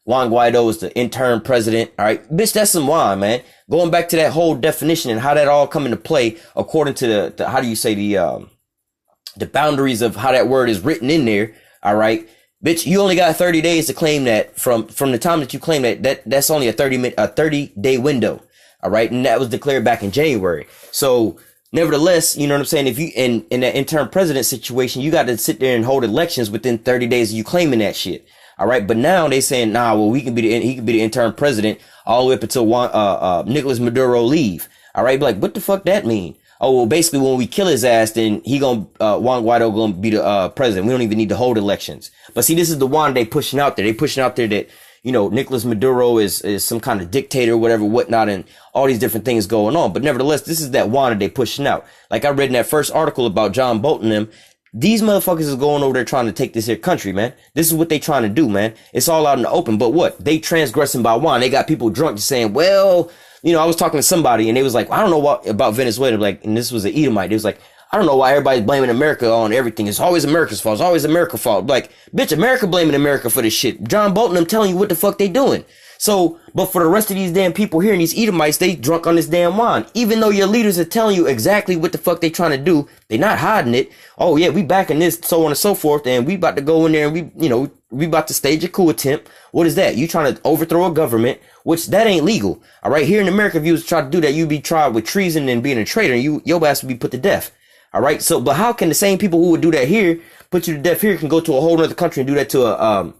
Juan Guaido is the interim president. All right, bitch, that's some wine, man. Going back to that whole definition and how that all come into play according to the how do you say the boundaries of how that word is written in there. All right, bitch, you only got 30 days to claim that from the time that you claim that's only a 30-day window. All right. And that was declared back in January. So nevertheless, you know what I'm saying? If you in that interim president situation, you got to sit there and hold elections within 30 days of you claiming that shit. All right. But now they saying, nah, well, he can be the interim president all the way up until Nicolas Maduro leave. All right. Like, what the fuck that mean? Oh, well, basically when we kill his ass, then Juan Guaido gonna be the president. We don't even need to hold elections. But see, this is the one they pushing out there. They pushing out there that, you know, Nicolas Maduro is some kind of dictator, whatever, whatnot, and all these different things going on. But nevertheless, this is that one that they pushing out. Like I read in that first article about John Bolton and them, these motherfuckers is going over there trying to take this here country, man. This is what they trying to do, man. It's all out in the open. But what? They transgressing by wine. They got people drunk just saying, well, you know, I was talking to somebody and they was like, I don't know what about Venezuela. Like, and this was an Edomite. They was like, I don't know why everybody's blaming America on everything. It's always America's fault. It's always America's fault. Like, bitch, America blaming America for this shit. John Bolton, I'm telling you what the fuck they doing. So, but for the rest of these damn people here and these Edomites, they drunk on this damn wine. Even though your leaders are telling you exactly what the fuck they trying to do, they not hiding it. Oh yeah, we backing this, so on and so forth, and we about to go in there and we about to stage a coup attempt. What is that? You trying to overthrow a government, which that ain't legal. All right, here in America, if you was to try to do that, you'd be tried with treason and being a traitor, and your ass would be put to death. All right, so but how can the same people who would do that here, put you to death here, can go to a whole nother country and do that to a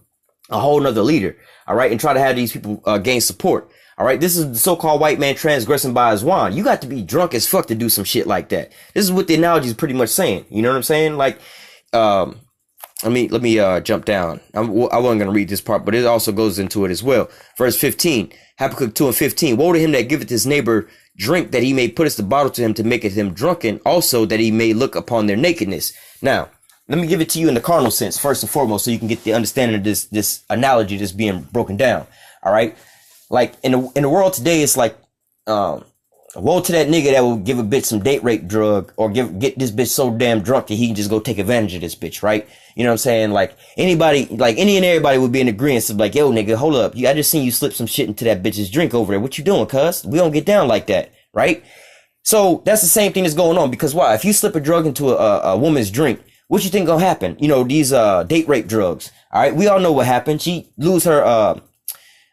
whole nother leader? All right, and try to have these people gain support. All right, this is the so-called white man transgressing by his wine. You got to be drunk as fuck to do some shit like that. This is what the analogy is pretty much saying. You know what I'm saying? Like, let me jump down. I wasn't going to read this part, but it also goes into it as well. Verse 15, Habakkuk 2 and 15. Woe to him that giveth his neighbor drink, that he may put the bottle to him to make him drunken, also that he may look upon their nakedness. Now, let me give it to you in the carnal sense, first and foremost, so you can get the understanding of this analogy that's being broken down. All right. Like in the world today, it's like, woe to that nigga that will give a bitch some date rape drug or get this bitch so damn drunk that he can just go take advantage of this bitch, right? You know what I'm saying? Like anybody, like any and everybody would be in agreement of like, yo nigga, hold up. I just seen you slip some shit into that bitch's drink over there. What you doing, cuz? We don't get down like that, right? So that's the same thing that's going on, because why? If you slip a drug into a woman's drink, what you think gonna happen? You know, these date rape drugs. All right, we all know what happened. She lose her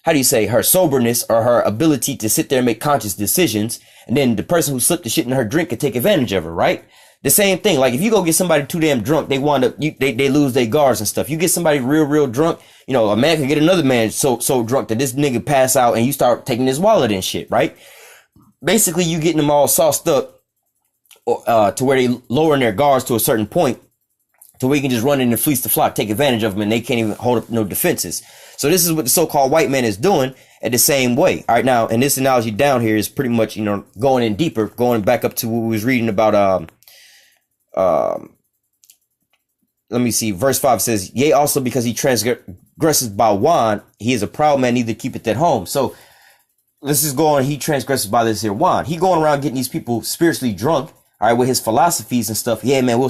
how do you say, her soberness or her ability to sit there and make conscious decisions. And then the person who slipped the shit in her drink could take advantage of her, right? The same thing. Like if you go get somebody too damn drunk, they wind up, they lose their guards and stuff. You get somebody real drunk, you know, a man can get another man so drunk that this nigga pass out and you start taking his wallet and shit, right? Basically, you getting them all sauced up to where they lowering their guards to a certain point to where you can just run in and fleece the flock, take advantage of them, and they can't even hold up no defenses. So this is what the so-called white man is doing at the same way. All right, now, and this analogy down here is pretty much, you know, going in deeper, going back up to what we was reading about, let me see, verse 5 says, yea, also because he transgresses by wine, he is a proud man, neither keepeth at home. So let's just go on, he transgresses by this here wine. He going around getting these people spiritually drunk, all right, with his philosophies and stuff. Yeah, man, we'll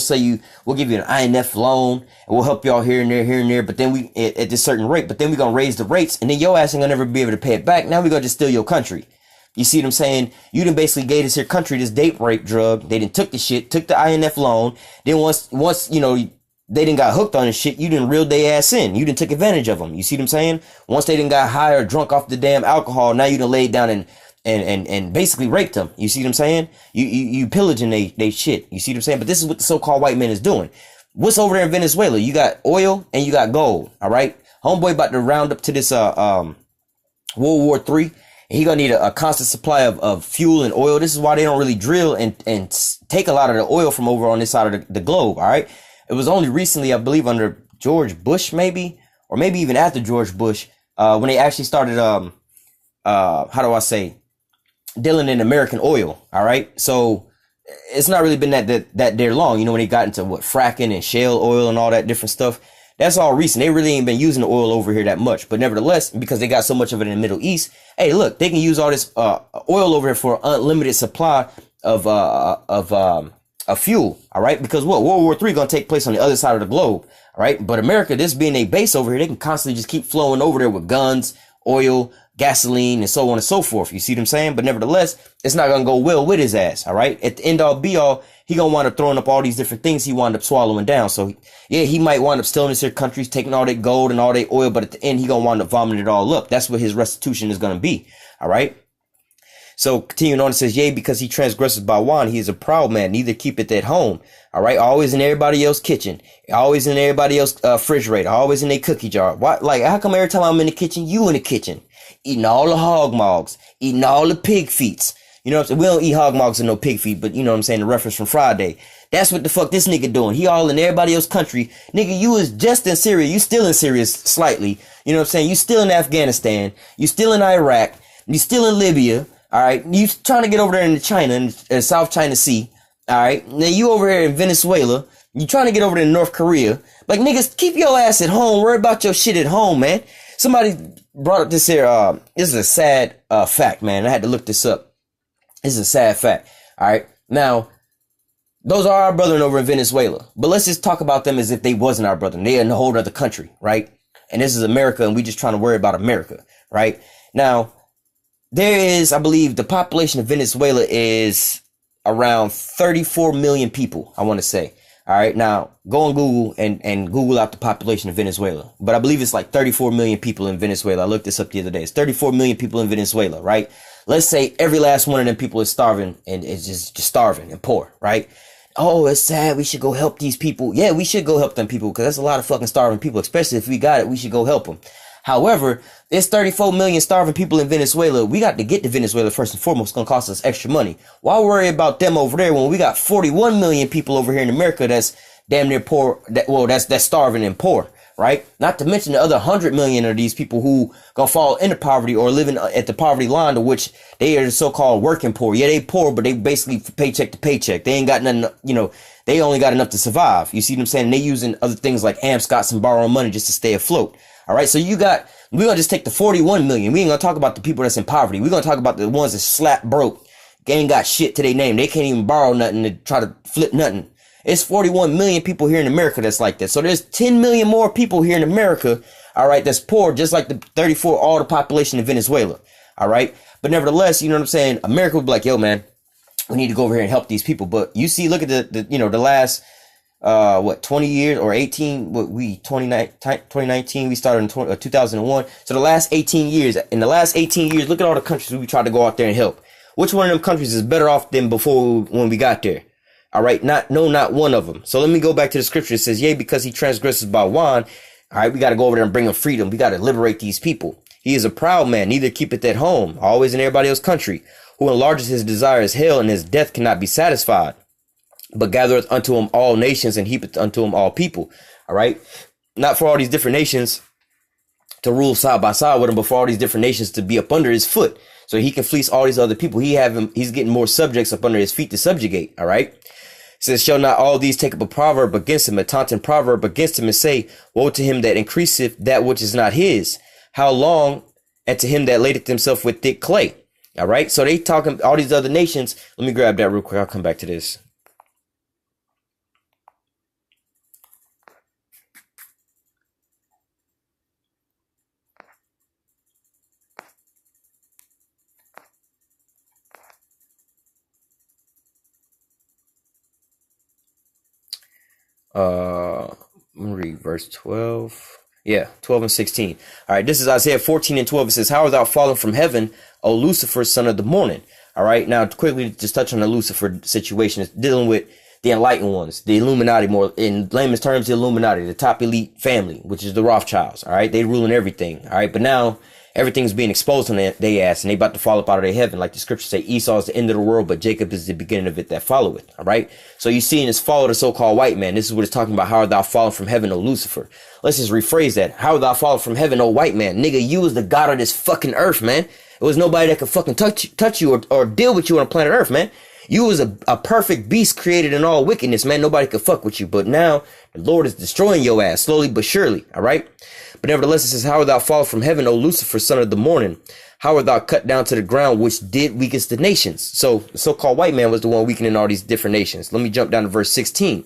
give you an INF loan and we'll help y'all here and there. But then we, at this certain rate, but then we're going to raise the rates and then your ass ain't going to never be able to pay it back. Now we're going to just steal your country. You see what I'm saying? You done basically gave this here country this date rape drug. They done took the shit, took the INF loan. Then once, you know, they done got hooked on this shit, you done reeled their ass in. You done took advantage of them. You see what I'm saying? Once they done got high or drunk off the damn alcohol, now you done laid down and basically raped them. You see what I'm saying? You pillaging they shit. You see what I'm saying? But this is what the so-called white man is doing. What's over there in Venezuela? You got oil and you got gold. All right. Homeboy about to round up to this World War III. He gonna need a constant supply of fuel and oil. This is why they don't really drill and take a lot of the oil from over on this side of the globe. All right. It was only recently, I believe, under George Bush, maybe, or maybe even after George Bush, when they actually started how do I say, dealing in American oil. All right. So it's not really been that there long, you know, when they got into what, fracking and shale oil and all that different stuff. That's all recent. They really ain't been using the oil over here that much. But nevertheless, because they got so much of it in the Middle East, hey, look, they can use all this oil over here for unlimited supply of fuel. All right. Because what, World War III going to take place on the other side of the globe. All right. But America, this being a base over here, they can constantly just keep flowing over there with guns, oil, gasoline, and so on and so forth. You see what I'm saying? But nevertheless, it's not going to go well with his ass. All right. At the end all be all, he going to wind up throwing up all these different things he wind up swallowing down. So yeah, he might wind up stealing this here countries, taking all that gold and all that oil. But at the end, he going to wind up vomiting it all up. That's what his restitution is going to be. All right. So continuing on, it says, yea, because he transgresses by wine, he is a proud man, neither keepeth at home. All right. Always in everybody else's kitchen, always in everybody else's refrigerator, always in their cookie jar. Why? Like, how come every time I'm in the kitchen, you in the kitchen? Eating all the hog mogs, eating all the pig feets. You know what I'm saying? We don't eat hog mogs and no pig feet, but you know what I'm saying? The reference from Friday. That's what the fuck this nigga doing. He all in everybody else's country. Nigga, you was just in Syria. You still in Syria slightly. You know what I'm saying? You still in Afghanistan. You still in Iraq. You still in Libya. All right. You trying to get over there into China, in South China Sea. All right. Now you over here in Venezuela. You trying to get over there in North Korea. Like, niggas, keep your ass at home. Worry about your shit at home, man. Somebody brought up this here, this is a sad fact, man. I had to look this up. This is a sad fact. All right. Now, those are our brethren over in Venezuela. But let's just talk about them as if they wasn't our brethren. They're in a whole other country, right? And this is America, and we just trying to worry about America, right? Now, there is, I believe, the population of Venezuela is around 34 million people, I want to say. All right. Now go on Google and Google out the population of Venezuela. But I believe it's like 34 million people in Venezuela. I looked this up the other day. It's 34 million people in Venezuela. Right. Let's say every last one of them people is starving and is just starving and poor. Right. Oh, it's sad. We should go help these people. Yeah, we should go help them people because that's a lot of fucking starving people, especially if we got it. We should go help them. However, there's 34 million starving people in Venezuela. We got to get to Venezuela first and foremost. It's going to cost us extra money. Why worry about them over there when we got 41 million people over here in America that's damn near poor? That's starving and poor, right? Not to mention the other 100 million of these people who gonna fall into poverty or living at the poverty line, to which they are the so-called working poor. Yeah, they poor, but they basically paycheck to paycheck. They ain't got nothing, you know, they only got enough to survive. You see what I'm saying? They using other things like AMSCOTs and borrowing money just to stay afloat. All right, so we're gonna just take the 41 million. We ain't gonna talk about the people that's in poverty. We're gonna talk about the ones that slap broke. They ain't got shit to their name. They can't even borrow nothing to try to flip nothing. It's 41 million people here in America that's like that. So there's 10 million more people here in America, all right, that's poor, just like the 34, all the population in Venezuela, all right? But nevertheless, you know what I'm saying? America would be like, yo, man, we need to go over here and help these people. But you see, look at the last, 20 years or 18, 2019, we started in 2001. So the last 18 years, look at all the countries we tried to go out there and help. Which one of them countries is better off than before when we got there? All right, not one of them. So let me go back to the scripture. It says, yea, because he transgresses by wine. All right, we got to go over there and bring him freedom. We got to liberate these people. He is a proud man, neither keepeth at home, always in everybody else's country, who enlarges his desire as hell, and his death cannot be satisfied, but gathereth unto him all nations, and heapeth unto him all people. All right, not for all these different nations to rule side by side with him, but for all these different nations to be up under his foot, so he can fleece all these other people. He's getting more subjects up under his feet to subjugate. All right. It says, shall not all these take up a proverb against him, a taunting proverb against him, and say, woe to him that increaseth that which is not his? How long? And to him that ladeth himself with thick clay. All right. So they talking all these other nations. Let me grab that real quick. I'll come back to this. Let me read verse 12. Yeah, 12 and 16. All right, this is Isaiah 14 and 12. It says, how art thou fallen from heaven, O Lucifer, son of the morning? All right, now quickly just touch on the Lucifer situation. It's dealing with the enlightened ones, the Illuminati, more in layman's terms, the Illuminati, the top elite family, which is the Rothschilds. All right, they ruling everything. All right, but now everything's being exposed on their ass, and they about to fall up out of their heaven. Like the scriptures say, Esau is the end of the world, but Jacob is the beginning of it that followeth. All right. So you see in this fall of the so-called white man, this is what it's talking about. How art thou fallen from heaven, O Lucifer? Let's just rephrase that. How art thou fallen from heaven, O white man? Nigga, you was the god of this fucking earth, man. It was nobody that could fucking touch you or deal with you on planet earth, man. You was a perfect beast created in all wickedness, man. Nobody could fuck with you. But now the Lord is destroying your ass slowly but surely. All right. But nevertheless, it says, how art thou fallen from heaven, O Lucifer, son of the morning? How art thou cut down to the ground, which did weakest the nations? So the so-called white man was the one weakening all these different nations. Let me jump down to verse 16.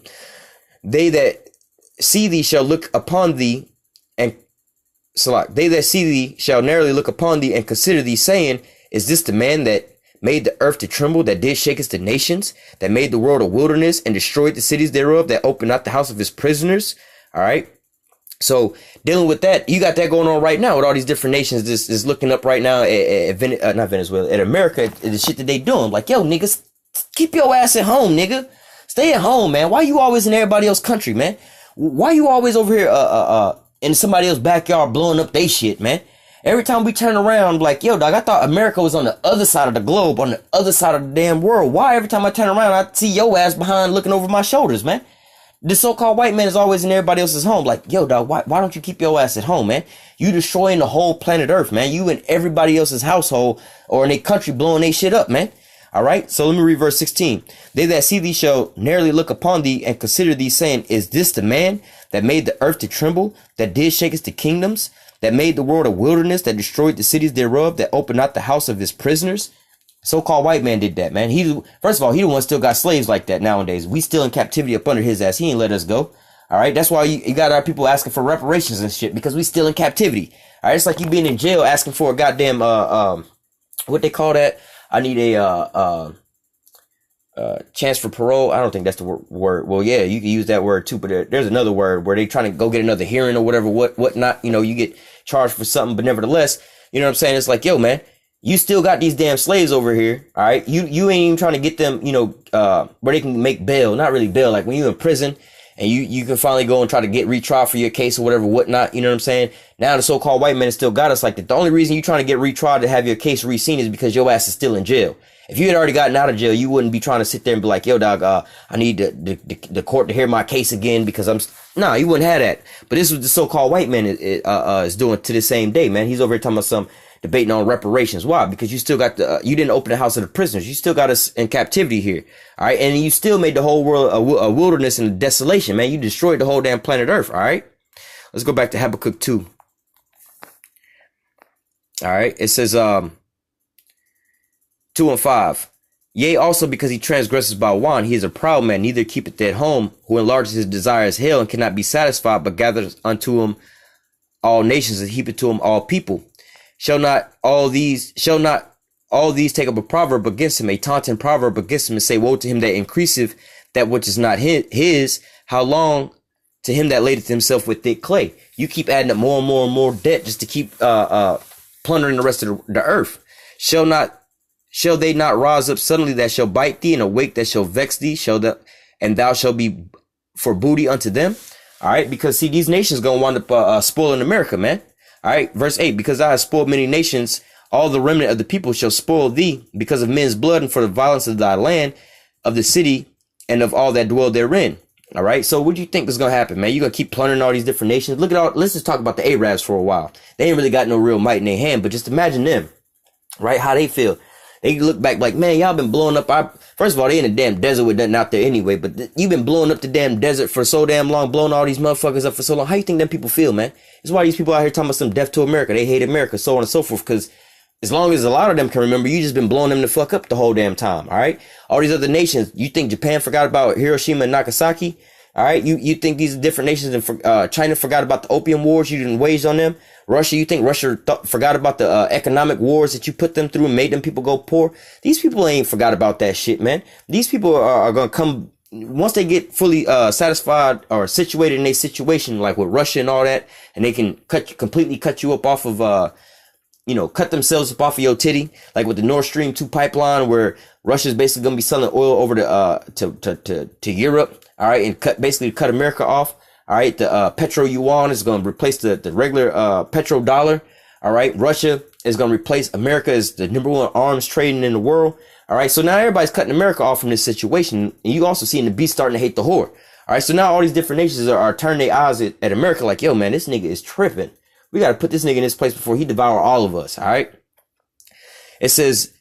They that see thee shall look upon thee and they that see thee shall narrowly look upon thee and consider thee, saying, is this the man that made the earth to tremble, that did shake us the nations, that made the world a wilderness and destroyed the cities thereof, that opened not the house of his prisoners? All right. So dealing with that, you got that going on right now with all these different nations. This is looking up right now at not Venezuela, at America, at the shit that they doing. Like, yo, niggas, keep your ass at home, nigga. Stay at home, man. Why you always in everybody else's country, man? Why you always over here, in somebody else's backyard blowing up they shit, man? Every time we turn around, like, yo, dog, I thought America was on the other side of the globe, on the other side of the damn world. Why every time I turn around, I see your ass behind looking over my shoulders, man? The so-called white man is always in everybody else's home. Like, yo, dog, why don't you keep your ass at home, man? You destroying the whole planet Earth, man. You in everybody else's household or in a country blowing they shit up, man. All right. So let me read verse 16. They that see thee shall narrowly look upon thee and consider thee, saying, is this the man that made the earth to tremble, that did shake us the kingdoms, that made the world a wilderness, that destroyed the cities thereof, that opened not the house of his prisoners? So-called white man did that, man. First of all, he the one still got slaves like that nowadays. We still in captivity up under his ass. He ain't let us go. All right. That's why you got our people asking for reparations and shit, because we still in captivity. All right. It's like you being in jail asking for a goddamn, what they call that? I need a chance for parole. I don't think that's the word. Well, yeah, you can use that word too, but there's another word where they trying to go get another hearing or whatever, whatnot. You know, you get charged for something, but nevertheless, you know what I'm saying? It's like, yo, man, you still got these damn slaves over here. All right. You ain't even trying to get them, you know, where they can make bail, not really bail. Like when you in prison and you can finally go and try to get retried for your case or whatever, whatnot. You know what I'm saying? Now the so-called white man has still got us like that. The only reason you trying to get retried to have your case re-seen is because your ass is still in jail. If you had already gotten out of jail, you wouldn't be trying to sit there and be like, yo, dog, I need the court to hear my case again because no, you wouldn't have that. But this is what the so-called white man is doing to this same day, man. He's over here talking about some debating on reparations. Why? Because you still got you didn't open the house of the prisoners. You still got us in captivity here. All right. And you still made the whole world a wilderness and a desolation, man. You destroyed the whole damn planet Earth. All right. Let's go back to Habakkuk 2. All right. It says, 2 and 5. Yea, also because he transgresses by wine, he is a proud man, neither keepeth at home, who enlarges his desire as hell, and cannot be satisfied, but gathers unto him all nations, and heapeth to him all people. Shall not all these take up a proverb against him, a taunting proverb against him, and say, woe to him that increaseth that which is not his, how long to him that ladeth himself with thick clay. You keep adding up more and more and more debt just to keep plundering the rest of the earth. Shall they not rise up suddenly that shall bite thee, and awake that shall vex thee, and thou shalt be for booty unto them? All right, because see, these nations gonna wind up spoiling America, man. All right, verse 8, because I have spoiled many nations, all the remnant of the people shall spoil thee, because of men's blood and for the violence of thy land, of the city, and of all that dwell therein. All right, so what do you think is gonna happen, man? You gonna keep plundering all these different nations? Look at all. Let's just talk about the Arabs for a while. They ain't really got no real might in their hand, but just imagine them, right? How they feel. They look back like, man, y'all been blowing up. First of all, they in a damn desert with nothing out there anyway. But you've been blowing up the damn desert for so damn long, blowing all these motherfuckers up for so long. How you think them people feel, man? It's why these people out here talking about some death to America. They hate America, so on and so forth. Because as long as a lot of them can remember, you just been blowing them the fuck up the whole damn time. All right. All these other nations. You think Japan forgot about Hiroshima and Nagasaki? All right. You think these different nations and China forgot about the opium wars you didn't wage on them? Russia, you think Russia forgot about the economic wars that you put them through and made them people go poor? These people ain't forgot about that shit, man. These people are going to come once they get fully satisfied or situated in a situation like with Russia and all that, and they can completely cut you up off of, cut themselves up off of your titty, like with the Nord Stream 2 pipeline, where Russia's basically going to be selling oil over to Europe, all right, and cut America off. All right, the petro yuan is going to replace the regular petrodollar. All right, Russia is going to replace America as the #1 arms trading in the world. All right, so now everybody's cutting America off from this situation, and you also seeing the beast starting to hate the whore. All right, so now all these different nations are turning their eyes at America like, yo, man, this nigga is tripping. We got to put this nigga in his place before he devour all of us. All right, it says,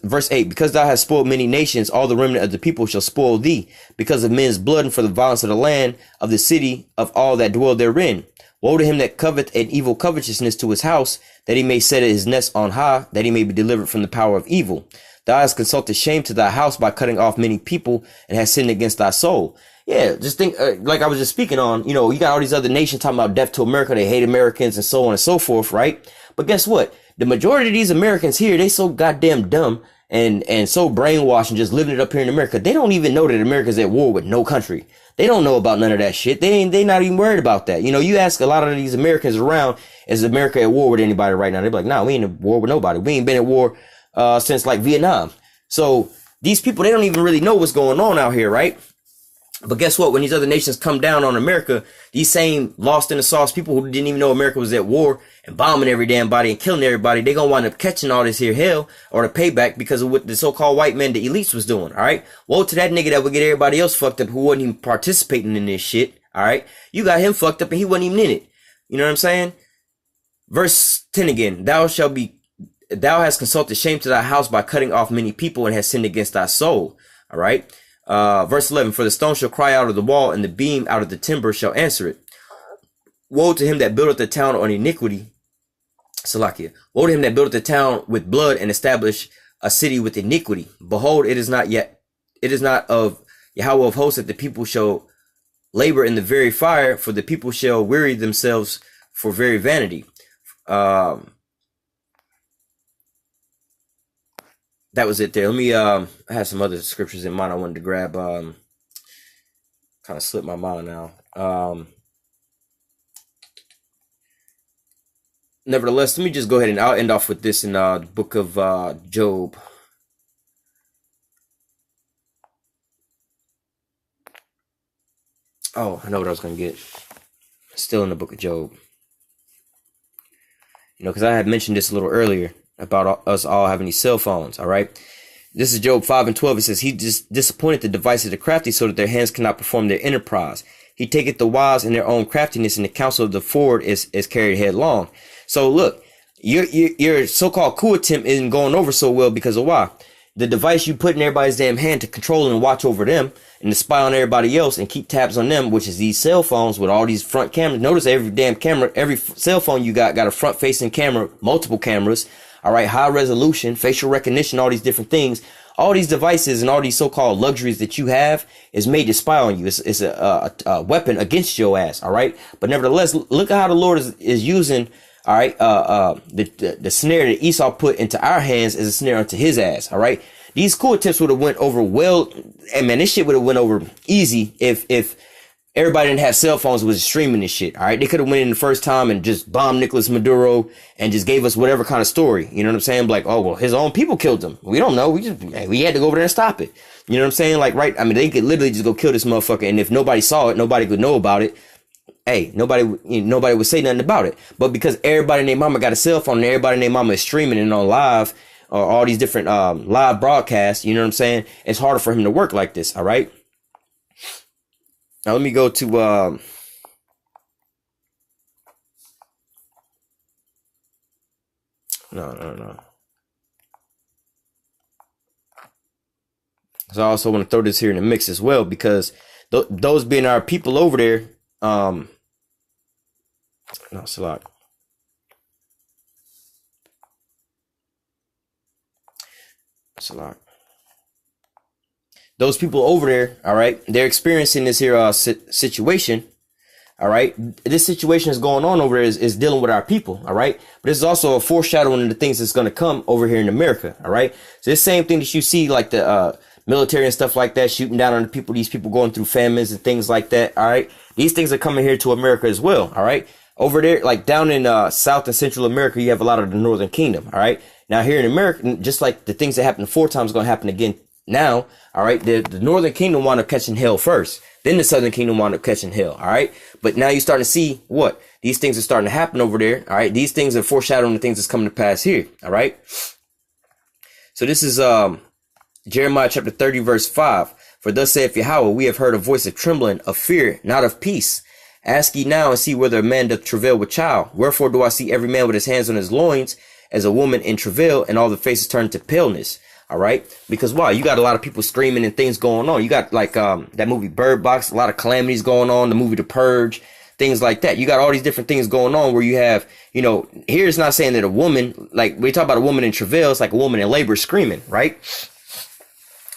verse 8, because thou hast spoiled many nations, all the remnant of the people shall spoil thee, because of men's blood and for the violence of the land, of the city, of all that dwell therein. Woe to him that coveteth an evil covetousness to his house, that he may set his nest on high, that he may be delivered from the power of evil. Thou hast consulted shame to thy house by cutting off many people, and hast sinned against thy soul. Yeah, just think, like I was just speaking on, you got all these other nations talking about death to America, they hate Americans and so on and so forth, right? But guess what? The majority of these Americans here, they so goddamn dumb and so brainwashed and just living it up here in America. They don't even know that America's at war with no country. They don't know about none of that shit. They not even worried about that. You ask a lot of these Americans around, is America at war with anybody right now? They're like, nah, we ain't at war with nobody. We ain't been at war since like Vietnam. So these people, they don't even really know what's going on out here, right? But guess what? When these other nations come down on America, these same lost in the sauce people who didn't even know America was at war and bombing every damn body and killing everybody, they gonna wind up catching all this here hell or the payback because of what the so-called white men, the elites, was doing. All right. Woe to that nigga that would get everybody else fucked up who wasn't even participating in this shit. All right. You got him fucked up and he wasn't even in it. You know what I'm saying? Verse 10 again. Thou hast consulted shame to thy house by cutting off many people and hast sinned against thy soul. All right. Verse 11, for the stone shall cry out of the wall, and the beam out of the timber shall answer it. Woe to him that buildeth the town on iniquity. Salakia. Woe to him that buildeth the town with blood, and establish a city with iniquity. Behold, it is not of Yahawah of hosts that the people shall labor in the very fire, for the people shall weary themselves for very vanity. That was it there. Let me, I had some other scriptures in mind I wanted to grab, kind of slipped my mind now. Nevertheless, let me just go ahead and I'll end off with this in the book of Job. Oh, I know what I was going to get. Still in the book of Job. Because I had mentioned this a little earlier about us all having these cell phones, all right? This is Job 5:12. It says, he just disappointed the device of the crafty so that their hands cannot perform their enterprise. He taketh the wise in their own craftiness, and the counsel of the forward is carried headlong. So look, your so-called coup attempt isn't going over so well because of why? The device you put in everybody's damn hand to control and watch over them and to spy on everybody else and keep tabs on them, which is these cell phones with all these front cameras. Notice every damn camera, every cell phone you got a front facing camera, multiple cameras. All right. High resolution, facial recognition, all these different things. All these devices and all these so-called luxuries that you have is made to spy on you. It's a weapon against your ass. All right. But nevertheless, look at how the Lord is using. All right. The snare that Esau put into our hands is a snare unto his ass. All right. These coup attempts would have went over well. And man, this shit would have went over easy if everybody didn't have cell phones and was streaming this shit. All right. They could have went in the first time and just bombed Nicolas Maduro and just gave us whatever kind of story. You know what I'm saying? Like, oh, well, his own people killed him. We don't know. We had to go over there and stop it. You know what I'm saying? Like, right. I mean, they could literally just go kill this motherfucker. And if nobody saw it, nobody could know about it. Hey, nobody would say nothing about it. But because everybody and their mama got a cell phone and everybody and their mama is streaming and on live or all these different live broadcasts, you know what I'm saying? It's harder for him to work like this. All right. Now let me go to no. So I also want to throw this here in the mix as well, because those being our people over there, no, it's a lot. It's a lot. Those people over there, all right, they're experiencing this here situation. All right. This situation is going on over there is dealing with our people. All right. But this is also a foreshadowing of the things that's going to come over here in America. All right. So this same thing that you see, like the military and stuff like that, shooting down on the people, these people going through famines and things like that. All right. These things are coming here to America as well. All right. Over there, like down in South and Central America, you have a lot of the Northern Kingdom. All right. Now here in America, just like the things that happened 4 times going to happen again now. All right. The Northern Kingdom wound up catching hell first. Then the Southern Kingdom wound up catching hell. All right. But now you're starting to see what these things are starting to happen over there. All right. These things are foreshadowing the things that's coming to pass here. All right. So this is Jeremiah chapter 30, verse 5. For thus saith Yahawah, we have heard a voice of trembling, of fear, not of peace. Ask ye now and see whether a man doth travail with child. Wherefore do I see every man with his hands on his loins as a woman in travail, and all the faces turned to paleness. All right. Because why? You got a lot of people screaming and things going on. You got like that movie Bird Box, a lot of calamities going on, the movie The Purge, things like that. You got all these different things going on where you have, you know, here it's not saying that a woman, like we talk about a woman in travail, it's like a woman in labor screaming, right?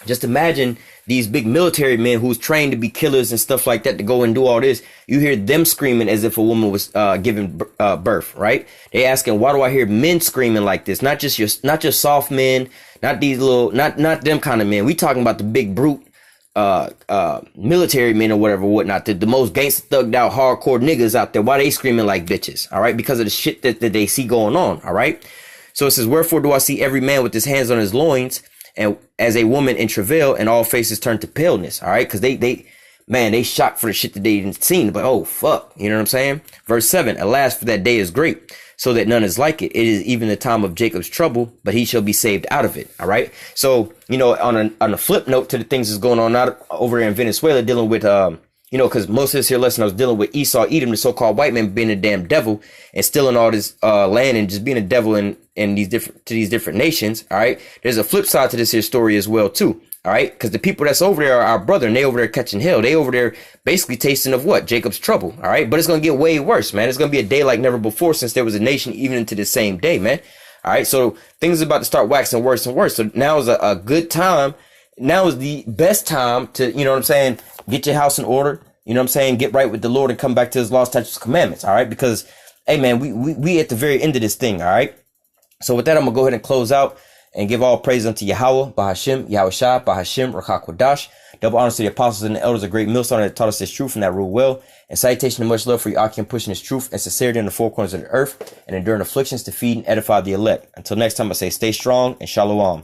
Just imagine these big military men who's trained to be killers and stuff like that to go and do all this. You hear them screaming as if a woman was giving birth, right? They asking, why do I hear men screaming like this? Not just soft men, not these little, not them kind of men. We talking about the big brute military men or whatever, whatnot. The most gangster thugged out hardcore niggas out there. Why they screaming like bitches? All right, because of the shit that they see going on. All right. So it says, wherefore do I see every man with his hands on his loins, and as a woman in travail, and all faces turn to paleness. All right. Cause they shocked for the shit that they didn't seen, but oh, fuck. You know what I'm saying? Verse 7, alas, for that day is great, so that none is like it. It is even the time of Jacob's trouble, but he shall be saved out of it. All right. So, you know, on a flip note to the things that's going on out over there in Venezuela, dealing with, you know, because most of this here lesson I was dealing with Esau, Edom, the so-called white man being a damn devil and stealing all this land and just being a devil in these different nations. All right. There's a flip side to this here story as well, too. All right. Because the people that's over there are our brother, and they over there catching hell. They over there basically tasting of what? Jacob's trouble. All right. But it's going to get way worse, man. It's going to be a day like never before since there was a nation even into the same day, man. All right. So things are about to start waxing worse and worse. So now is a good time. Now is the best time to, you know what I'm saying, get your house in order. You know what I'm saying? Get right with the Lord and come back to his law, statutes, commandments. All right. Because, hey, man, we at the very end of this thing. All right. So with that, I'm going to go ahead and close out and give all praise unto Yahawah, Bahashim, YAHAWASHI, Bahashim, Rakakwadash. Double honors to the apostles and the elders, a great millstone that taught us this truth and that rule well. And salutation and much love for Yakim pushing this truth and sincerity in the four corners of the earth and enduring afflictions to feed and edify the elect. Until next time, I say stay strong and shalom.